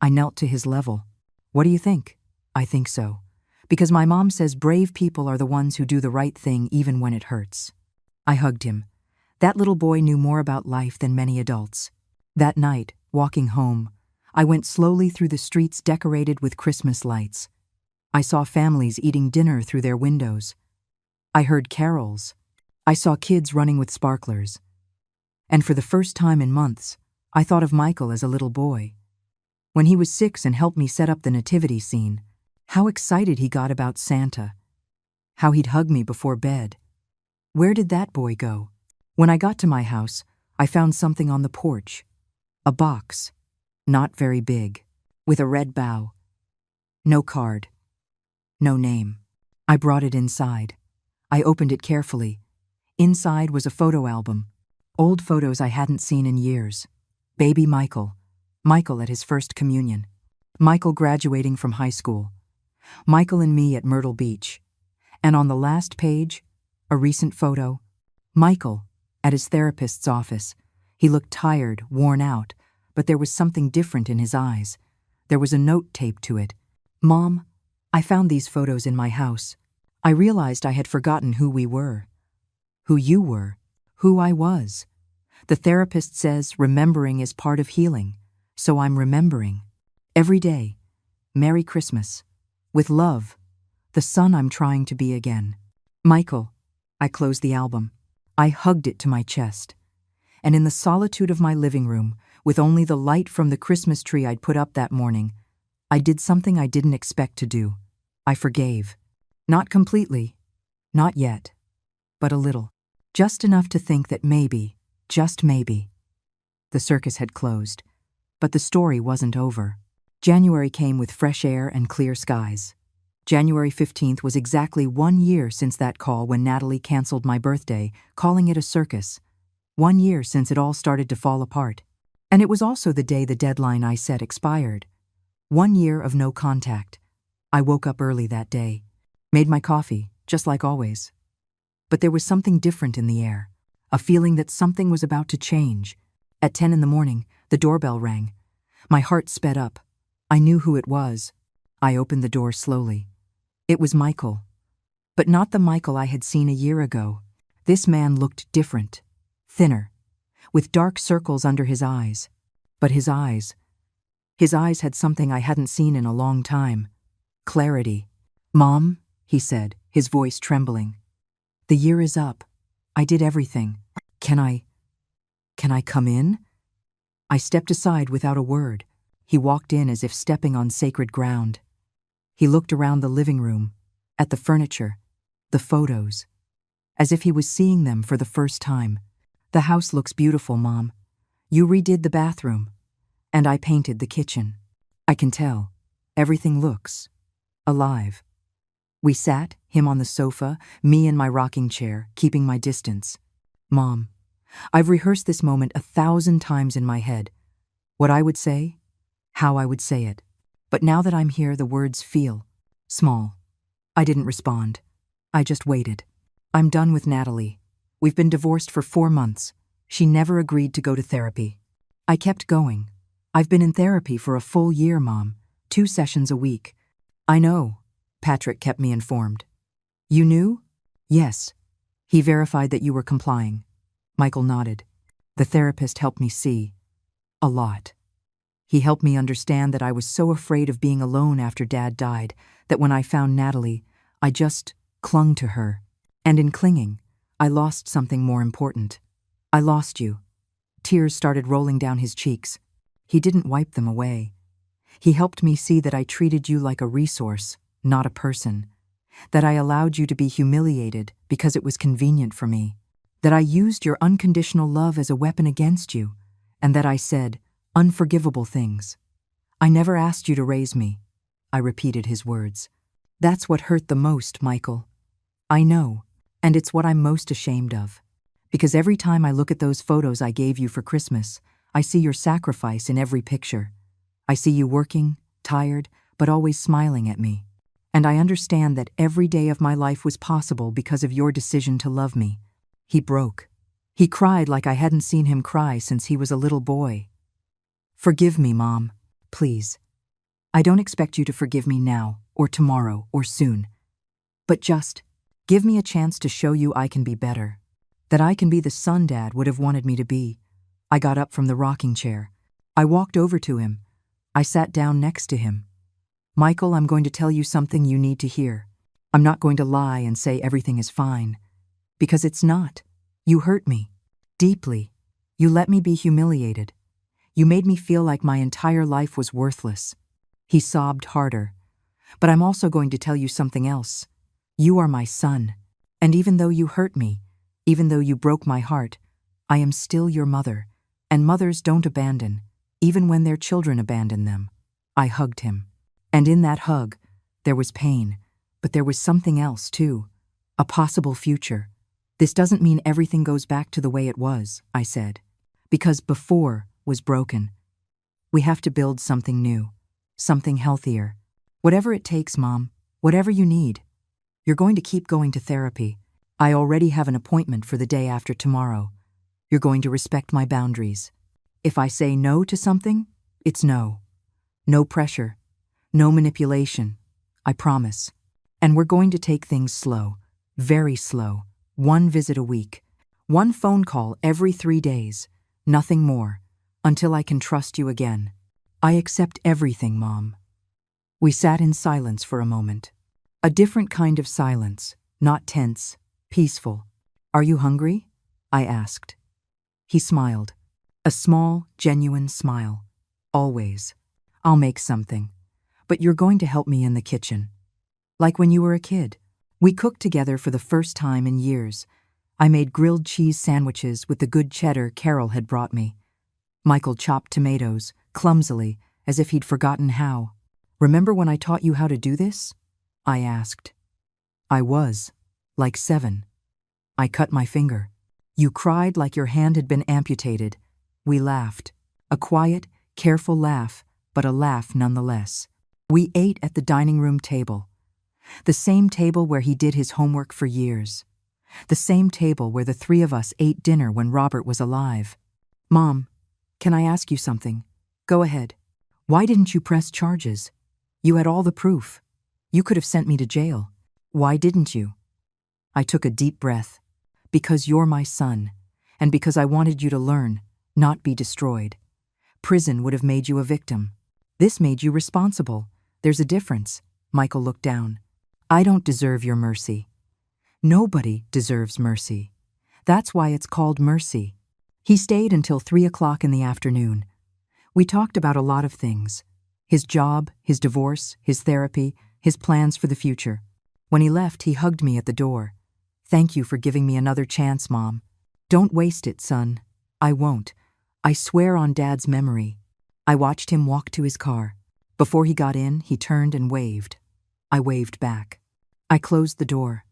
I knelt to his level. What do you think? I think so. Because my mom says brave people are the ones who do the right thing even when it hurts. I hugged him. That little boy knew more about life than many adults. That night, walking home, I went slowly through the streets decorated with Christmas lights. I saw families eating dinner through their windows. I heard carols. I saw kids running with sparklers. And for the first time in months, I thought of Michael as a little boy. When he was 6 and helped me set up the nativity scene, how excited he got about Santa. How he'd hug me before bed. Where did that boy go? When I got to my house, I found something on the porch. A box, not very big, with a red bow. No card. No name. I brought it inside. I opened it carefully. Inside was a photo album. Old photos I hadn't seen in years. Baby Michael. Michael at his first communion. Michael graduating from high school. Michael and me at Myrtle Beach. And on the last page, a recent photo. Michael at his therapist's office. He looked tired, worn out, but there was something different in his eyes. There was a note taped to it. Mom, I found these photos in my house. I realized I had forgotten who we were. Who you were. Who I was. The therapist says remembering is part of healing, so I'm remembering. Every day. Merry Christmas. With love. The son I'm trying to be again. Michael. I closed the album. I hugged it to my chest. And in the solitude of my living room, with only the light from the Christmas tree I'd put up that morning, I did something I didn't expect to do. I forgave. Not completely. Not yet. But a little. Just enough to think that maybe, just maybe. The circus had closed. But the story wasn't over. January came with fresh air and clear skies. January 15th was exactly 1 year since that call when Natalie canceled my birthday, calling it a circus. 1 year since it all started to fall apart. And it was also the day the deadline I set expired. 1 year of no contact. I woke up early that day, made my coffee, just like always. But there was something different in the air, a feeling that something was about to change. At 10 in the morning, the doorbell rang. My heart sped up. I knew who it was. I opened the door slowly. It was Michael. But not the Michael I had seen a year ago. This man looked different, thinner, with dark circles under his eyes. But his eyes had something I hadn't seen in a long time. Clarity. "Mom," he said, his voice trembling. "The year is up. I did everything. Can I come in?" I stepped aside without a word. He walked in as if stepping on sacred ground. He looked around the living room, at the furniture, the photos, as if he was seeing them for the first time. "The house looks beautiful, Mom. You redid the bathroom, and I painted the kitchen. I can tell. Everything looks alive." We sat, him on the sofa, me in my rocking chair, keeping my distance. "Mom, I've rehearsed this moment 1,000 times in my head. What I would say, how I would say it. But now that I'm here, the words feel small." I didn't respond. I just waited. "I'm done with Natalie. We've been divorced for 4 months. She never agreed to go to therapy." I kept going. "I've been in therapy for a full year, Mom. 2 sessions a week." "I know," Patrick kept me informed. "You knew?" "Yes. He verified that you were complying." Michael nodded. "The therapist helped me see a lot. He helped me understand that I was so afraid of being alone after Dad died that when I found Natalie, I just clung to her. And in clinging, I lost something more important. I lost you." Tears started rolling down his cheeks. He didn't wipe them away. He helped me see that I treated you like a resource, not a person. That I allowed you to be humiliated because it was convenient for me. That I used your unconditional love as a weapon against you. And that I said unforgivable things. "I never asked you to raise me." I repeated his words. "That's what hurt the most, Michael." "I know, and it's what I'm most ashamed of. Because every time I look at those photos I gave you for Christmas, I see your sacrifice in every picture. I see you working, tired, but always smiling at me. And I understand that every day of my life was possible because of your decision to love me." He broke. He cried like I hadn't seen him cry since he was a little boy. "Forgive me, Mom, please. I don't expect you to forgive me now, or tomorrow, or soon. But just give me a chance to show you I can be better. That I can be the son Dad would have wanted me to be." I got up from the rocking chair. I walked over to him. I sat down next to him. "Michael, I'm going to tell you something you need to hear. I'm not going to lie and say everything is fine. Because it's not. You hurt me. Deeply. You let me be humiliated. You made me feel like my entire life was worthless." He sobbed harder. "But I'm also going to tell you something else. You are my son. And even though you hurt me, even though you broke my heart, I am still your mother. And mothers don't abandon, even when their children abandon them." I hugged him. And in that hug, there was pain, but there was something else too. A possible future. "This doesn't mean everything goes back to the way it was," I said. "Because before was broken. We have to build something new, something healthier. Whatever it takes, Mom, whatever you need. You're going to keep going to therapy. I already have an appointment for the day after tomorrow. You're going to respect my boundaries. If I say no to something, it's no. No pressure, no manipulation. I promise. And we're going to take things slow, very slow. 1 visit a week. 1 phone call every 3 days. Nothing more. Until I can trust you again. I accept everything, Mom." We sat in silence for a moment. A different kind of silence, not tense, peaceful. "Are you hungry?" I asked. He smiled. A small, genuine smile. "Always. I'll make something. But you're going to help me in the kitchen. Like when you were a kid." We cooked together for the first time in years. I made grilled cheese sandwiches with the good cheddar Carol had brought me. Michael chopped tomatoes, clumsily, as if he'd forgotten how. "Remember when I taught you how to do this?" I asked. I was, like 7. I cut my finger. You cried like your hand had been amputated. We laughed. A quiet, careful laugh, but a laugh nonetheless. We ate at the dining room table. The same table where he did his homework for years. The same table where the three of us ate dinner when Robert was alive. Mom, can I ask you something? Go ahead. Why didn't you press charges? You had all the proof. You could have sent me to jail. Why didn't you? I took a deep breath. Because you're my son, and because I wanted you to learn, not be destroyed. Prison would have made you a victim. This made you responsible. There's a difference. Michael looked down. I don't deserve your mercy. Nobody deserves mercy. That's why it's called mercy. He stayed until 3 o'clock in the afternoon. We talked about a lot of things. His job, his divorce, his therapy, his plans for the future. When he left, he hugged me at the door. Thank you for giving me another chance, Mom. Don't waste it, son. I won't. I swear on Dad's memory. I watched him walk to his car. Before he got in, he turned and waved. I waved back. I closed the door.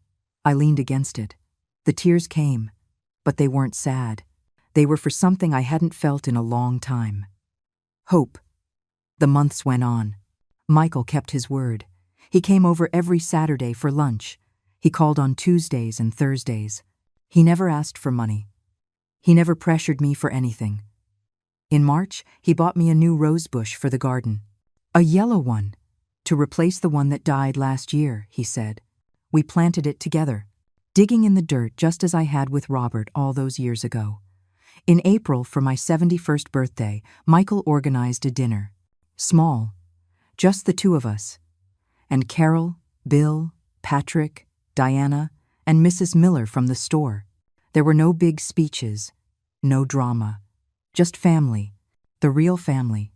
I leaned against it. The tears came, but they weren't sad. They were for something I hadn't felt in a long time. Hope. The months went on. Michael kept his word. He came over every Saturday for lunch. He called on Tuesdays and Thursdays. He never asked for money. He never pressured me for anything. In March, he bought me a new rose bush for the garden. A yellow one, to replace the one that died last year, he said. We planted it together, digging in the dirt just as I had with Robert all those years ago. In April, for my 71st birthday, Michael organized a dinner. Small, just the two of us. And Carol, Bill, Patrick, Diana, and Mrs. Miller from the store. There were no big speeches, no drama, just family, the real family.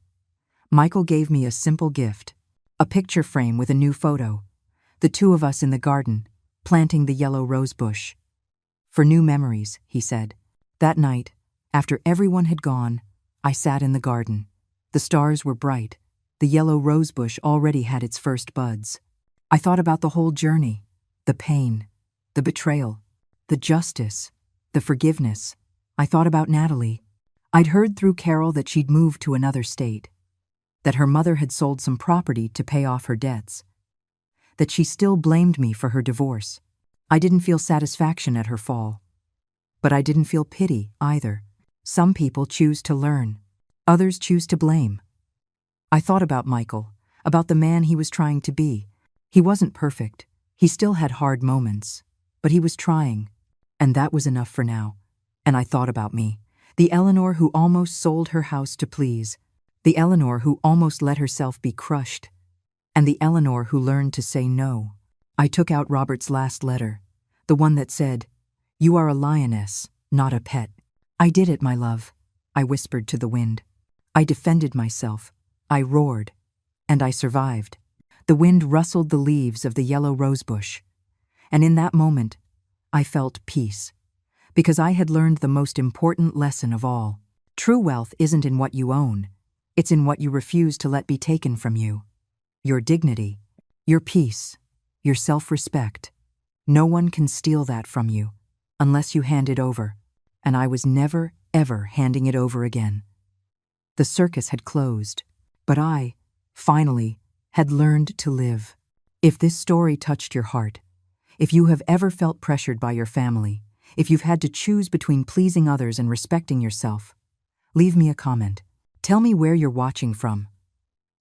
Michael gave me a simple gift, a picture frame with a new photo, the two of us in the garden, planting the yellow rose bush. For new memories, he said. That night, after everyone had gone, I sat in the garden. The stars were bright. The yellow rose bush already had its first buds. I thought about the whole journey, the pain, the betrayal, the justice, the forgiveness. I thought about Natalie. I'd heard through Carol that she'd moved to another state, that her mother had sold some property to pay off her debts, that she still blamed me for her divorce. I didn't feel satisfaction at her fall. But I didn't feel pity either. Some people choose to learn. Others choose to blame. I thought about Michael, about the man he was trying to be. He wasn't perfect. He still had hard moments. But he was trying. And that was enough for now. And I thought about me, the Eleanor who almost sold her house to please, the Eleanor who almost let herself be crushed, and the Eleanor who learned to say no. I took out Robert's last letter, the one that said, "You are a lioness, not a pet." I did it, my love, I whispered to the wind. I defended myself. I roared. And I survived. The wind rustled the leaves of the yellow rosebush. And in that moment, I felt peace. Because I had learned the most important lesson of all. True wealth isn't in what you own. It's in what you refuse to let be taken from you. Your dignity, your peace, your self-respect. No one can steal that from you unless you hand it over. And I was never, ever handing it over again. The circus had closed, but I, finally, had learned to live. If this story touched your heart, if you have ever felt pressured by your family, if you've had to choose between pleasing others and respecting yourself, leave me a comment. Tell me where you're watching from.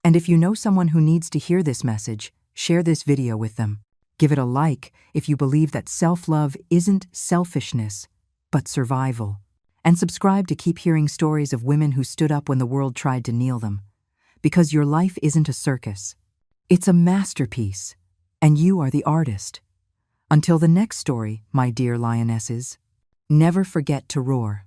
And if you know someone who needs to hear this message, share this video with them. Give it a like if you believe that self-love isn't selfishness, but survival. And subscribe to keep hearing stories of women who stood up when the world tried to kneel them. Because your life isn't a circus. It's a masterpiece, and you are the artist. Until the next story, my dear lionesses, never forget to roar.